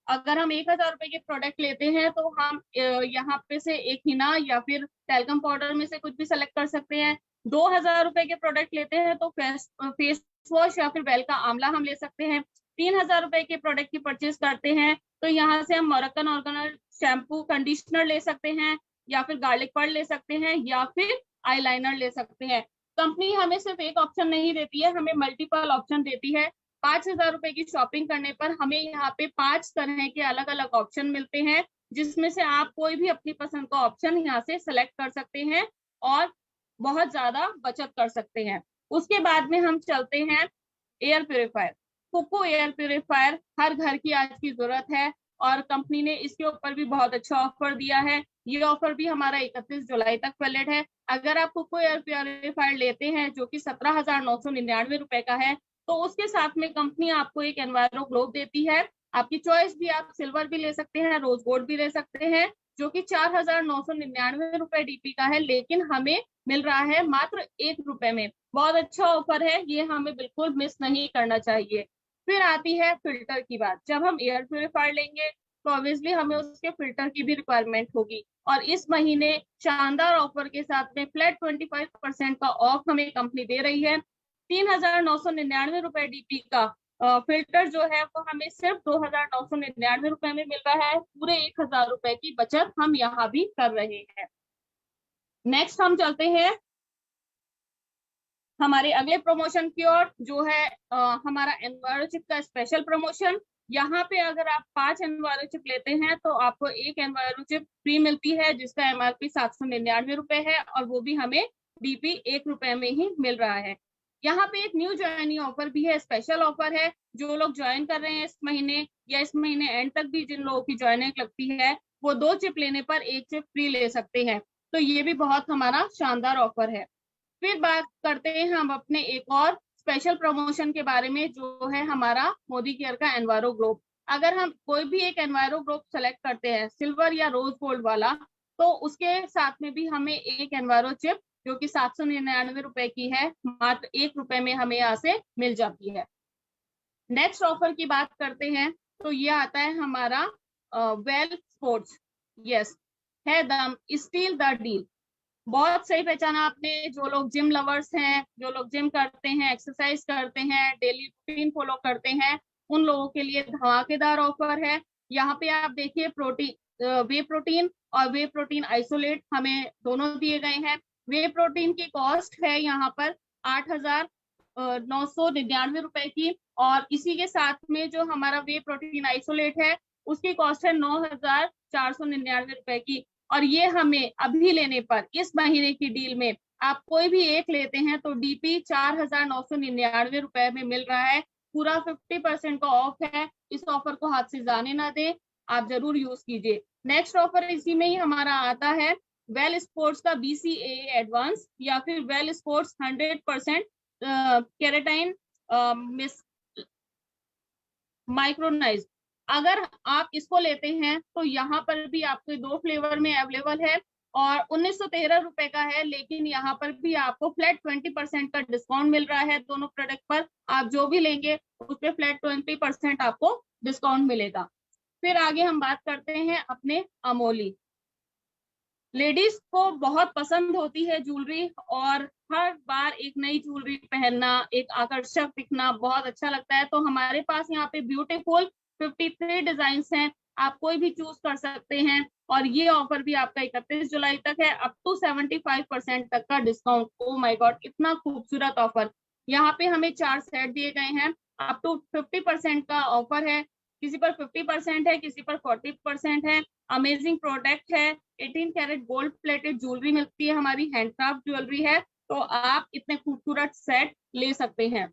अगर हम 1,000 रुपए के प्रोडक्ट लेते हैं तो हम यहाँ पे से एक हिना या फिर टैल्कम पाउडर में से कुछ भी सेलेक्ट कर सकते हैं। 2,000 रुपए के प्रोडक्ट लेते हैं तो फेस वॉश या फिर बेल का आंवला हम ले सकते हैं। 3,000 रुपए के प्रोडक्ट की परचेज करते हैं तो यहाँ से हम मोरक्कन ऑर्गेनल शैम्पू कंडीशनर ले सकते हैं या फिर गार्लिक पर्ल ले सकते हैं या फिर आईलाइनर ले सकते हैं। कंपनी हमें सिर्फ एक ऑप्शन नहीं देती है, हमें मल्टीपल ऑप्शन देती है। 5,000 रुपए की शॉपिंग करने पर हमें यहाँ पे 5 तरह के अलग अलग ऑप्शन मिलते हैं, जिसमें से आप कोई भी अपनी पसंद का ऑप्शन यहाँ से सेलेक्ट कर सकते हैं और बहुत ज्यादा बचत कर सकते हैं। उसके बाद में हम चलते हैं air purifier. Cuckoo air purifier हर घर की आज की जरूरत है और कंपनी ने इसके ऊपर भी बहुत अच्छा ऑफर दिया है। ये ऑफर भी हमारा 31 जुलाई तक वैलिड है। अगर आप कुकू एयर प्यूरिफायर लेते हैं जो कि 17,999 रुपए का है, तो उसके साथ में कंपनी आपको एक एनवायरो ग्लोब देती है। आपकी चॉइस भी, आप सिल्वर भी ले सकते हैं, रोज गोल्ड भी ले सकते हैं, जो कि 4,999 रुपए डीपी का है, लेकिन हमें मिल रहा है मात्र 1 रुपए में। बहुत अच्छा ऑफर है, ये हमें बिल्कुल मिस नहीं करना चाहिए। फिर आती है फिल्टर की बात। जब हम एयर प्यूरिफायर लेंगे तो ऑब्वियसली हमें उसके फिल्टर की भी रिक्वायरमेंट होगी और इस महीने शानदार ऑफर के साथ में फ्लैट 25% का ऑफ हमें कंपनी दे रही है। 3,999 रुपए डीपी का फिल्टर जो है वो हमें सिर्फ 2,999 रुपए में मिल रहा है। पूरे 1,000 रुपए की बचत हम यहाँ भी कर रहे हैं। नेक्स्ट हम चलते हैं हमारे अगले प्रमोशन की ओर, जो है हमारा एनवायरो चिप का स्पेशल प्रमोशन। यहाँ पे अगर आप 5 एनवायरो चिप लेते हैं तो आपको एक एनवायरो चिप फ्री मिलती है जिसका MRP 799 रुपए है और वो भी हमें डीपी 1 रुपए में ही मिल रहा है। यहाँ पे एक न्यू ज्वाइनिंग ऑफर भी है, स्पेशल ऑफर है। जो लोग ज्वाइन कर रहे हैं इस महीने या इस महीने एंड तक भी जिन लोगों की ज्वाइनिंग लगती है, वो 2 चिप लेने पर 1 चिप फ्री ले सकते हैं। तो ये भी बहुत हमारा शानदार ऑफर है। फिर बात करते हैं हम अपने एक और स्पेशल प्रमोशन के बारे में, जो है हमारा मोदी केयर का एनवायरो ग्लोब। अगर हम कोई भी एक एनवायरो ग्लोब सेलेक्ट करते हैं, सिल्वर या रोज गोल्ड वाला, तो उसके साथ में भी हमें एक एनवायरो चिप जो कि 799 रुपए की है, मात्र 1 रुपए में हमें यहाँ से मिल जाती है। नेक्स्ट ऑफर की बात करते हैं तो ये आता है हमारा वेल स्पोर्ट्स। यस, है द स्टील द डील। बहुत सही पहचाना आपने। जो लोग जिम लवर्स हैं, जो लोग जिम करते हैं, एक्सरसाइज करते हैं, डेली रूटीन फॉलो करते हैं, उन लोगों के लिए धमाकेदार ऑफर है। यहाँ पे आप देखिए वे प्रोटीन और वे प्रोटीन आइसोलेट हमें दोनों दिए गए हैं। वे प्रोटीन की कॉस्ट है यहाँ पर 8,999 रुपए की, और इसी के साथ में जो हमारा वे प्रोटीन आइसोलेट है उसकी कॉस्ट है 9,499 रुपए की। और ये हमें अभी लेने पर, इस महीने की डील में आप कोई भी एक लेते हैं तो डीपी 4,999 रुपए में मिल रहा है। पूरा 50% का ऑफ है। इस ऑफर को हाथ से जाने ना दें, आप जरूर यूज कीजिए। नेक्स्ट ऑफर इसी में ही हमारा आता है वेल स्पोर्ट्स का BCAA एडवांस, या फिर वेल स्पोर्ट्स 100% केराटिन माइक्रोनाइज। अगर आप इसको लेते हैं तो यहाँ पर भी आपके 2 फ्लेवर में अवेलेबल है और 1913 रुपए का है, लेकिन यहाँ पर भी आपको फ्लैट 20% का डिस्काउंट मिल रहा है। दोनों प्रोडक्ट पर आप जो भी लेंगे उस पर फ्लैट 20% आपको डिस्काउंट मिलेगा। फिर आगे हम बात करते हैं अपने अमोली। लेडीज को बहुत पसंद होती है ज्वेलरी, और हर बार एक नई ज्वेलरी पहनना, एक आकर्षक दिखना बहुत अच्छा लगता है। तो हमारे पास यहाँ पे ब्यूटीफुल 53 डिजाइन हैं, आप कोई भी चूज कर सकते हैं। और ये ऑफर भी आपका 31 जुलाई तक है, अप टू 75% तक का डिस्काउंट। ओ माय गॉड, इतना खूबसूरत ऑफर। यहाँ पे हमें 4 सेट दिए गए हैं, अप टू 50% का ऑफर है। किसी पर 50% है, किसी पर 40% है। अमेजिंग प्रोडक्ट है। 18 कैरेट गोल्ड प्लेटेड ज्वेलरी मिलती है, हमारी हैंडक्राफ्ट ज्वेलरी है। तो आप इतने खूबसूरत सेट ले सकते हैं।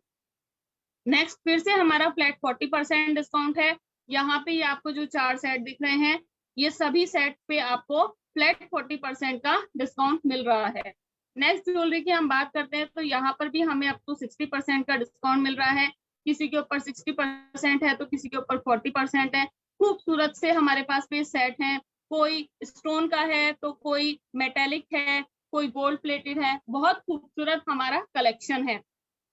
नेक्स्ट फिर से हमारा फ्लैट 40% डिस्काउंट है। यहाँ पे आपको जो 4 सेट दिख रहे हैं, ये सभी सेट पे आपको फ्लैट 40% का डिस्काउंट मिल रहा है। नेक्स्ट ज्वेलरी की हम बात करते हैं तो यहाँ पर भी हमें अप टू 60% का डिस्काउंट मिल रहा है। किसी के ऊपर 60% है तो किसी के ऊपर 40% है। खूबसूरत से हमारे पास पे सेट हैं, कोई स्टोन का है तो कोई मेटेलिक है, कोई गोल्ड प्लेटेड है। बहुत खूबसूरत हमारा कलेक्शन है।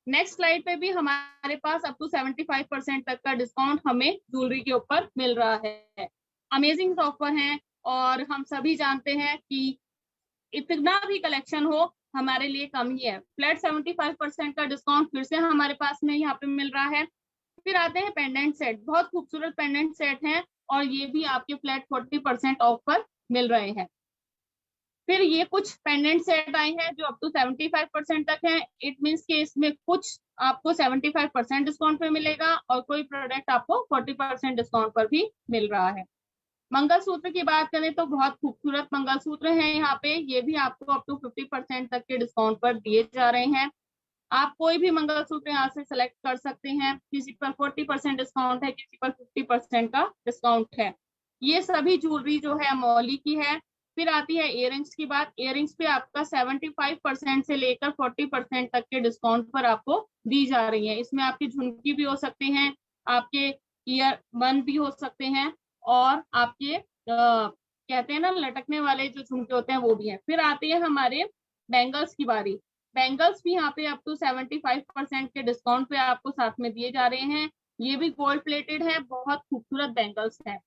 नेक्स्ट स्लाइड पे भी हमारे पास अप टू 75% तक का डिस्काउंट हमें ज्वेलरी के ऊपर मिल रहा है। अमेजिंग ऑफर है, और हम सभी जानते हैं कि इतना भी कलेक्शन हो हमारे लिए कम ही है। फ्लैट 75% का डिस्काउंट फिर से हमारे पास में यहाँ पे मिल रहा है। फिर आते हैं पेंडेंट सेट। बहुत खूबसूरत पेंडेंट सेट हैं और ये भी आपके फ्लैट 40% ऑफ पर मिल रहे हैं। फिर ये कुछ पेंडेंट सेट आए हैं जो अप टू 75% तक है। इट मीन्स कि इसमें कुछ आपको 75% डिस्काउंट पे मिलेगा और कोई प्रोडक्ट आपको 40% डिस्काउंट पर भी मिल रहा है। मंगलसूत्र की बात करें तो बहुत खूबसूरत मंगलसूत्र हैं यहाँ पे, ये भी आपको अप टू 50% तक के डिस्काउंट पर दिए जा रहे हैं। आप कोई भी मंगलसूत्र यहाँ से सेलेक्ट कर सकते हैं। किसी पर 40% डिस्काउंट है, किसी पर 50% का डिस्काउंट है। ये सभी ज्वेलरी जो है मौली की है। फिर आती है इयररिंग्स की बात। इयररिंग्स पे आपका 75% से लेकर 40% तक के डिस्काउंट पर आपको दी जा रही है। इसमें आपकी झुमकी भी हो सकते हैं, आपके ईयर बन भी हो सकते हैं, और आपके कहते हैं ना लटकने वाले जो झुमके होते हैं वो भी हैं। फिर आते हैं हमारे बैंगल्स की बारी। बैंगल्स भी यहाँ पे अप टू 75% के डिस्काउंट पे आपको साथ में दिए जा रहे हैं। ये भी गोल्ड प्लेटेड है, बहुत खूबसूरत बैंगल्स है।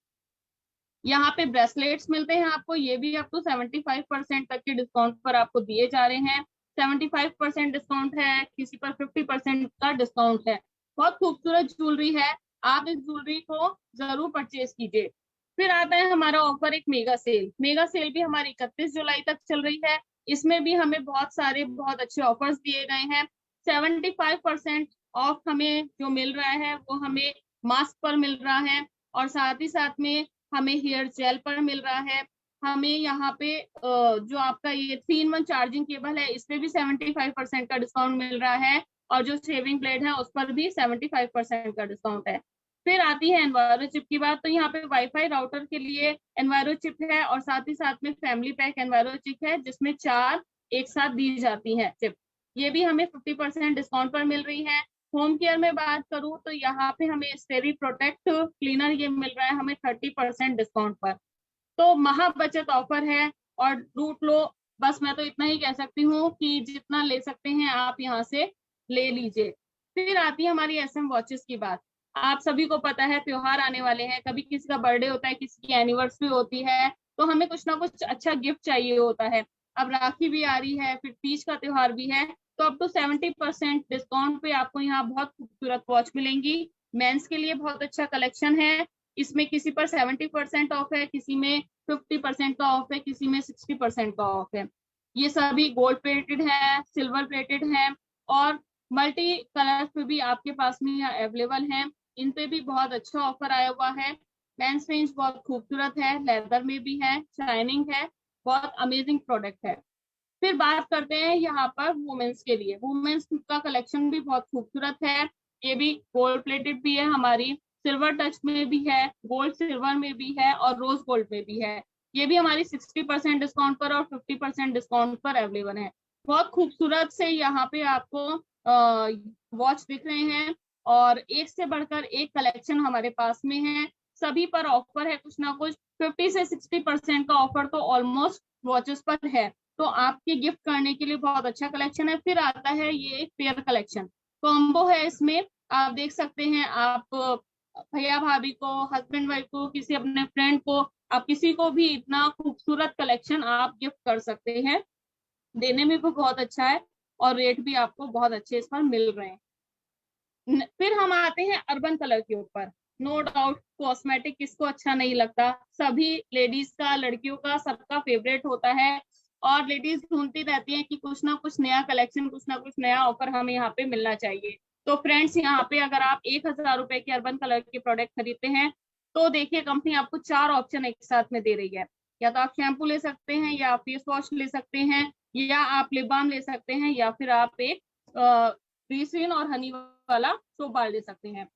यहाँ पे ब्रेसलेट्स मिलते हैं आपको, ये भी अप टू 75% तक के डिस्काउंट पर आपको दिए जा रहे हैं। 75% डिस्काउंट है, किसी पर 50% का डिस्काउंट है। बहुत खूबसूरत ज्वेलरी है, आप इस ज्वेलरी को जरूर परचेज कीजिए। फिर आता है हमारा ऑफर एक मेगा सेल। मेगा सेल भी हमारी 31 जुलाई तक चल रही है। इसमें भी हमें बहुत सारे बहुत अच्छे ऑफर्स दिए गए हैं। 75% ऑफ हमें जो मिल रहा है वो हमें मास्क पर मिल रहा है, और साथ ही साथ में हमें हेयर जेल पर मिल रहा है। हमें यहाँ पे जो आपका ये 3-in-1 चार्जिंग केबल है इस पे भी 75% का डिस्काउंट मिल रहा है, और जो शेविंग ब्लेड है उस पर भी 75% का डिस्काउंट है। फिर आती है एनवायरो चिप की बात। तो यहाँ पे वाईफाई राउटर के लिए एनवायरो चिप है, और साथ ही साथ में फैमिली पैक एनवायरो चिप है जिसमें 4 एक साथ दी जाती है चिप। ये भी हमें 50% डिस्काउंट पर मिल रही है। होम केयर में बात करूं तो यहाँ पे हमें स्टेरी प्रोटेक्ट क्लीनर ये मिल रहा है हमें 30% डिस्काउंट पर। तो महा बचत ऑफर है, और लूट लो। बस मैं तो इतना ही कह सकती हूँ कि जितना ले सकते हैं आप यहाँ से ले लीजिए। फिर आती है हमारी SM वॉचेस की बात। आप सभी को पता है त्योहार आने वाले हैं, कभी किसी का बर्थडे होता है, किसी की एनिवर्सरी होती है, तो हमें कुछ ना कुछ अच्छा गिफ्ट चाहिए होता है। अब राखी भी आ रही है, फिर तीज का त्योहार भी है, तो अप टू 70% डिस्काउंट पे आपको यहाँ बहुत खूबसूरत वॉच मिलेंगी। मेंस के लिए बहुत अच्छा कलेक्शन है, इसमें किसी पर 70% ऑफ है, किसी में 50% का ऑफ है, किसी में 60% का ऑफ है। ये सभी गोल्ड प्लेटेड है, सिल्वर प्लेटेड है और मल्टी कलर्स पे भी आपके पास में यहाँ अवेलेबल है। इन पे भी बहुत अच्छा ऑफर आया हुआ है। मेंस रेंज बहुत खूबसूरत है, लेदर में भी है, शाइनिंग है, बहुत अमेजिंग प्रोडक्ट है। फिर बात करते हैं यहाँ पर वुमेन्स के लिए। वुमेन्स का कलेक्शन भी बहुत खूबसूरत है, ये भी गोल्ड प्लेटेड भी है, हमारी सिल्वर टच में भी है, गोल्ड सिल्वर में भी है और रोज गोल्ड में भी है। ये भी हमारी 60% डिस्काउंट पर और 50% डिस्काउंट पर अवेलेबल है। बहुत खूबसूरत से यहाँ पे आपको वॉच दिख रहे हैं और एक से बढ़कर एक कलेक्शन हमारे पास में है। सभी पर ऑफर है कुछ ना कुछ, 50 से 60% का ऑफर तो ऑलमोस्ट वॉचेस पर है, तो आपके गिफ्ट करने के लिए बहुत अच्छा कलेक्शन है। फिर आता है ये एक पेयर कलेक्शन कॉम्बो है, इसमें आप देख सकते हैं, आप भैया भाभी को, हस्बैंड वाइफ को, किसी अपने फ्रेंड को, आप किसी को भी इतना खूबसूरत कलेक्शन आप गिफ्ट कर सकते हैं। देने में भी बहुत अच्छा है और रेट भी आपको बहुत अच्छे इस पर मिल रहे हैं। फिर हम आते हैं अर्बन कलर के ऊपर। नो डाउट कॉस्मेटिक किसको अच्छा नहीं लगता, सभी लेडीज का, लड़कियों का, सबका फेवरेट होता है और लेडीज ढूंढती रहती हैं कि कुछ ना कुछ नया कलेक्शन, कुछ ना कुछ नया ऑफर हमें यहाँ पे मिलना चाहिए। तो फ्रेंड्स, यहाँ पे अगर आप 1000 रुपए के अर्बन कलर के प्रोडक्ट खरीदते हैं तो देखिए कंपनी आपको 4 ऑप्शन एक साथ में दे रही है। या तो आप शैम्पू ले सकते हैं, या फेस वॉश ले सकते हैं, या आप लिप बाम ले सकते हैं, या फिर आप एक ग्लिसरीन और हनी वाला सोप बार ले सकते हैं।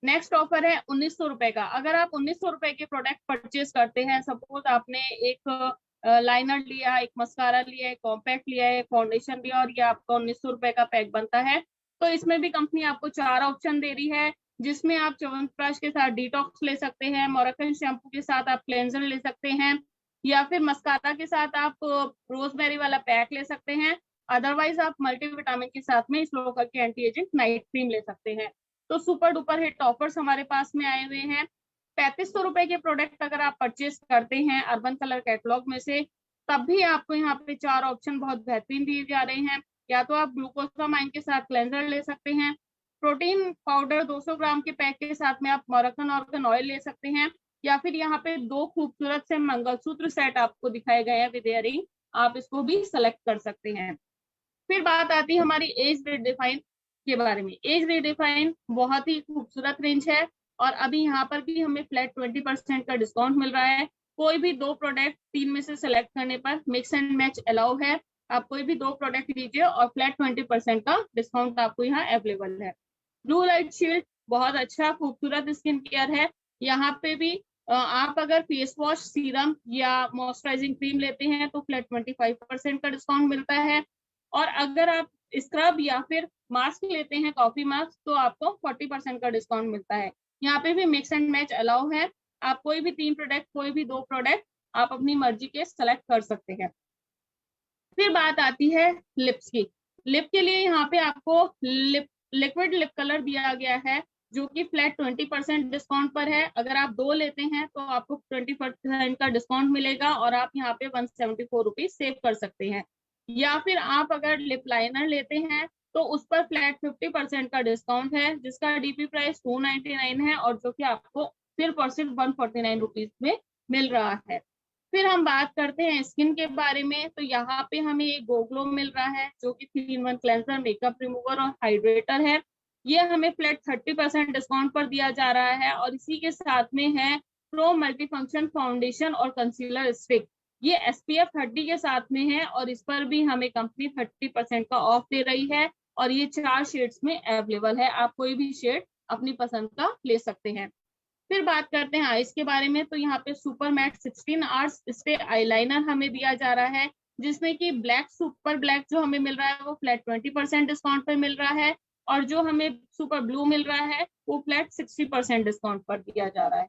नेक्स्ट ऑफर है 1900 रुपए का। अगर आप 1900 रुपए के प्रोडक्ट परचेज करते हैं, सपोज आपने एक लाइनर लिया, एक मस्कारा लिया, एक कॉम्पैक्ट लिया, एक फाउंडेशन लिया और ये आपका 1900 रुपए का पैक बनता है, तो इसमें भी कंपनी आपको 4 ऑप्शन दे रही है, जिसमें आप च्यवनप्राश के साथ डिटॉक्स ले सकते हैं, मोरक्कन शैम्पू के साथ आप क्लेंजर ले सकते हैं, या फिर मस्कारा के साथ आप रोजमेरी वाला पैक ले सकते हैं। अदरवाइज आप मल्टीविटामिन के साथ में स्लो करके एंटी एजिंग नाइट क्रीम ले सकते हैं। तो सुपर डुपर हिट ऑफर्स हमारे पास में आए हुए हैं। 3500 रुपए के प्रोडक्ट अगर आप परचेज करते हैं अर्बन कलर कैटलॉग में से, तब भी आपको यहाँ पे 4 ऑप्शन बहुत बेहतरीन दिए जा रहे हैं। या तो आप ग्लूकोसामाइन के साथ क्लेंजर ले सकते हैं, प्रोटीन पाउडर 200 ग्राम के पैक के साथ में आप मोरक्कन ऑर्गन ऑयल ले सकते हैं, या फिर यहाँ पे 2 खूबसूरत से मंगलसूत्र सेट आपको दिखाए गए हैं विद इयररिंग, आप इसको भी सेलेक्ट कर सकते हैं। फिर बात आती है हमारी एज रिडिफाइन के बारे में। एज रिडिफाइन बहुत ही खूबसूरत रेंज है और अभी यहाँ पर भी हमें फ्लैट 20% का डिस्काउंट मिल रहा है। कोई भी 2 प्रोडक्ट 3 में से सेलेक्ट करने पर मिक्स एंड मैच अलाउ है। आप कोई भी 2 प्रोडक्ट लीजिए और फ्लैट 20% का डिस्काउंट आपको यहाँ अवेलेबल है। ब्लू लाइट शील्ड बहुत अच्छा खूबसूरत स्किन केयर है। यहाँ पे भी आप अगर फेस वॉश, सीरम या मॉइस्चराइजिंग क्रीम लेते हैं तो फ्लैट 25% का डिस्काउंट मिलता है, और अगर आप स्क्रब या फिर मास्क लेते हैं, कॉफी मास्क, तो आपको 40% का डिस्काउंट मिलता है। यहाँ पे भी मिक्स एंड मैच अलाउ है। आप कोई भी 3 प्रोडक्ट, कोई भी 2 प्रोडक्ट आप अपनी मर्जी के सेलेक्ट कर सकते हैं। फिर बात आती है लिप्स की। लिप के लिए यहाँ पे आपको लिक्विड लिप कलर दिया गया है, जो कि फ्लैट 20% डिस्काउंट पर है। अगर आप 2 लेते हैं तो आपको 20% का डिस्काउंट मिलेगा और आप यहाँ पे 174 रुपीज सेव कर सकते हैं। या फिर आप अगर लिप लाइनर लेते हैं तो उस पर फ्लैट 50% का डिस्काउंट है, जिसका डीपी प्राइस 299 है और जो कि आपको सिर्फ और सिर्फ 149 रुपीज में मिल रहा है। फिर हम बात करते हैं स्किन के बारे में, तो यहाँ पे हमें एक गोग्लो मिल रहा है, जो कि 3-in-1 क्लेंसर, मेकअप रिमूवर और हाइड्रेटर है। ये हमें फ्लैट 30% डिस्काउंट पर दिया जा रहा है और इसी के साथ में है प्रो मल्टीफंक्शन फाउंडेशन और कंसीलर स्टिक। ये SPF 30 के साथ में है और इस पर भी हमें कंपनी 30% का ऑफ दे रही है और ये 4 शेड्स में अवेलेबल है। आप कोई भी शेड अपनी पसंद का ले सकते हैं। फिर बात करते हैं आईज के बारे में, तो यहाँ पे super matte 16 hours stay eyeliner हमें दिया जा रहा है, जिसमें कि ब्लैक सुपर ब्लैक जो हमें मिल रहा है वो फ्लैट 20% डिस्काउंट पर मिल रहा है, और जो हमें सुपर ब्लू मिल रहा है वो फ्लैट 60% डिस्काउंट पर दिया जा रहा है।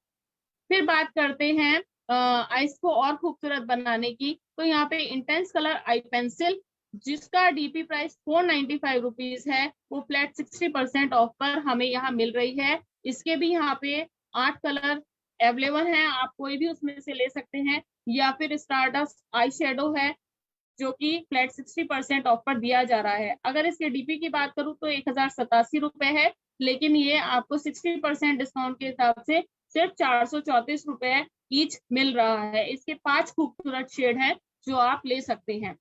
फिर बात करते हैं आईज को और खूबसूरत बनाने की, तो यहाँ पे इंटेंस कलर आई पेंसिल, जिसका डीपी प्राइस 495 रुपीज है, वो फ्लैट 60% ऑफ पर हमें यहाँ मिल रही है। इसके भी यहाँ पे 8 कलर अवेलेबल हैं, आप कोई भी उसमें से ले सकते हैं। या फिर स्टारडस्ट आई शेडो है, जो कि फ्लैट 60% ऑफर दिया जा रहा है। अगर इसके डीपी की बात करूँ तो 1087 रुपए है, लेकिन ये आपको 60% डिस्काउंट के हिसाब से सिर्फ 434 रुपए ईच मिल रहा है। इसके 5 खूबसूरत शेड हैं जो आप ले सकते हैं।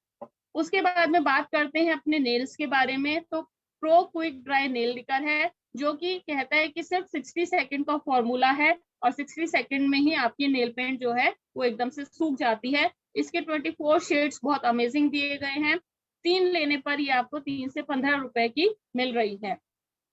उसके बाद में बात करते हैं अपने नेल्स के बारे में। तो pro quick dry nail liquor है, जो कि कहता है कि सिर्फ 60 सेकंड का फॉर्मूला है और 60 सेकंड में ही आपकी नेल पेंट जो है वो एकदम से सूख जाती है। इसके 24 शेड्स बहुत अमेजिंग दिए गए हैं। 3 लेने पर ये आपको 3 से 15 रुपए की मिल रही है।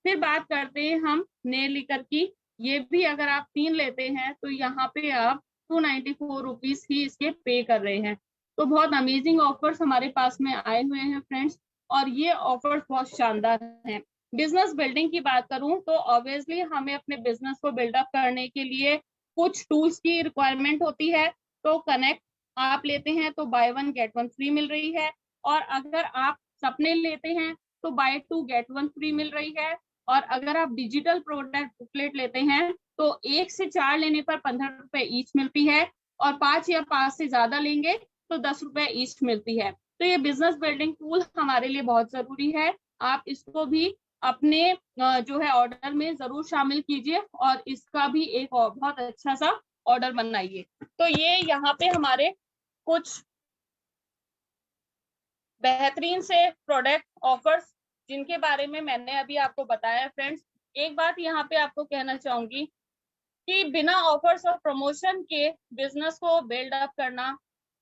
फिर बात करते हैं हम नेल लिकर की। ये भी अगर आप 3 लेते हैं तो यहाँ पे आप 294 रुपीज ही इसके पे कर रहे हैं। तो बहुत अमेजिंग ऑफर्स हमारे पास में आए हुए हैं फ्रेंड्स, और ये ऑफर्स बहुत शानदार हैं। बिजनेस बिल्डिंग की बात करूं तो ऑब्वियसली हमें अपने बिजनेस को बिल्डअप करने के लिए कुछ टूल्स की रिक्वायरमेंट होती है। तो कनेक्ट आप लेते हैं तो बाय 1 गेट 1 फ्री मिल रही है, और अगर आप सपने लेते हैं तो बाय 2 गेट 1 फ्री मिल रही है। और अगर आप डिजिटल प्रोडक्ट बुकलेट लेते हैं तो 1 से 4 लेने पर 15 रुपए ईच मिलती है, और 5 या 5 से ज्यादा लेंगे तो 10 रुपए ईच मिलती है। तो ये बिजनेस बिल्डिंग टूल हमारे लिए बहुत जरूरी है। आप इसको भी अपने जो है ऑर्डर में जरूर शामिल कीजिए, और इसका भी एक बहुत अच्छा सा ऑर्डर बनाइए। तो ये यहाँ पे हमारे कुछ बेहतरीन से प्रोडक्ट ऑफर्स जिनके बारे में मैंने अभी आपको बताया फ्रेंड्स। एक बात यहाँ पे आपको कहना चाहूंगी कि बिना ऑफर्स और प्रमोशन के बिजनेस को बिल्ड अप करना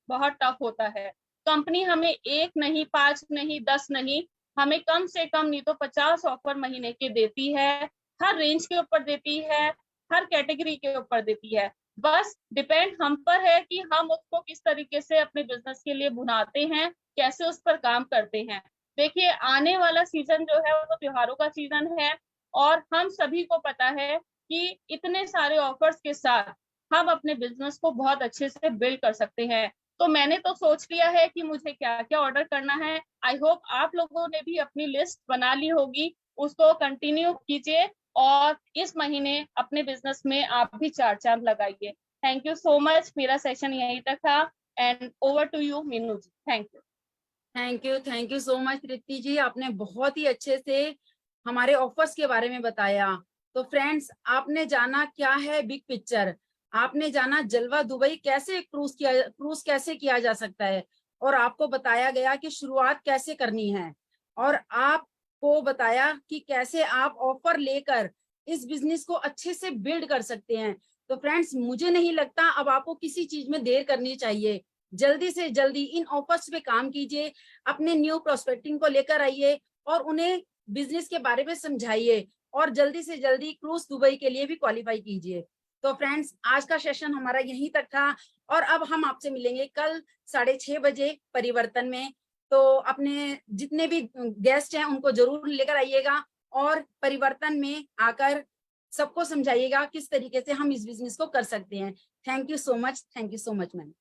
बहुत टफ होता है। कंपनी हमें 1 नहीं, 5 नहीं, 10 नहीं, हमें कम से कम नहीं तो 50 ऑफर महीने के देती है। हर रेंज के ऊपर देती है, हर कैटेगरी के ऊपर देती है। बस डिपेंड हम पर है कि हम उसको किस तरीके से अपने बिजनेस के लिए बुनाते हैं, कैसे उस पर काम करते हैं। देखिए, आने वाला सीजन जो है वो त्योहारों का सीजन है, और हम सभी को पता है कि इतने सारे ऑफर्स के साथ हम अपने बिजनेस को बहुत अच्छे से बिल्ड कर सकते हैं। तो मैंने तो सोच लिया है कि मुझे क्या क्या ऑर्डर करना है। आई होप आप लोगों ने भी अपनी लिस्ट बना ली होगी, उसको कंटिन्यू कीजिए, और इस महीने अपने बिजनेस में आप भी 4 चांद लगाइए। Thank you so much. मेरा सेशन यहीं तक था, and over to you Meenu ji. Thank you. Thank you so much Tripti ji, आपने बहुत ही अच्छे से हमारे ऑफर्स के बारे में बताया। तो फ्रेंड्स, आपने जाना क्या है बिग पिक्चर, आपने जाना जलवा दुबई कैसे क्रूज कैसे किया जा सकता है, और आपको बताया गया कि शुरुआत कैसे करनी है, और आपको बताया कि कैसे आप ऑफर लेकर इस बिजनेस को अच्छे से बिल्ड कर सकते हैं। तो फ्रेंड्स, मुझे नहीं लगता अब आपको किसी चीज में देर करनी चाहिए। जल्दी से जल्दी इन ऑफर्स पे काम कीजिए, अपने न्यू प्रोस्पेक्टिंग को लेकर आइए और उन्हें बिजनेस के बारे में समझाइए, और जल्दी से जल्दी क्रूज दुबई के लिए भी क्वालिफाई कीजिए। तो फ्रेंड्स, आज का सेशन हमारा यहीं तक था, और अब हम आपसे मिलेंगे कल 6:30 बजे परिवर्तन में। तो अपने जितने भी गेस्ट हैं उनको जरूर लेकर आइएगा, और परिवर्तन में आकर सबको समझाइएगा किस तरीके से हम इस बिजनेस को कर सकते हैं। Thank you so much ma'am.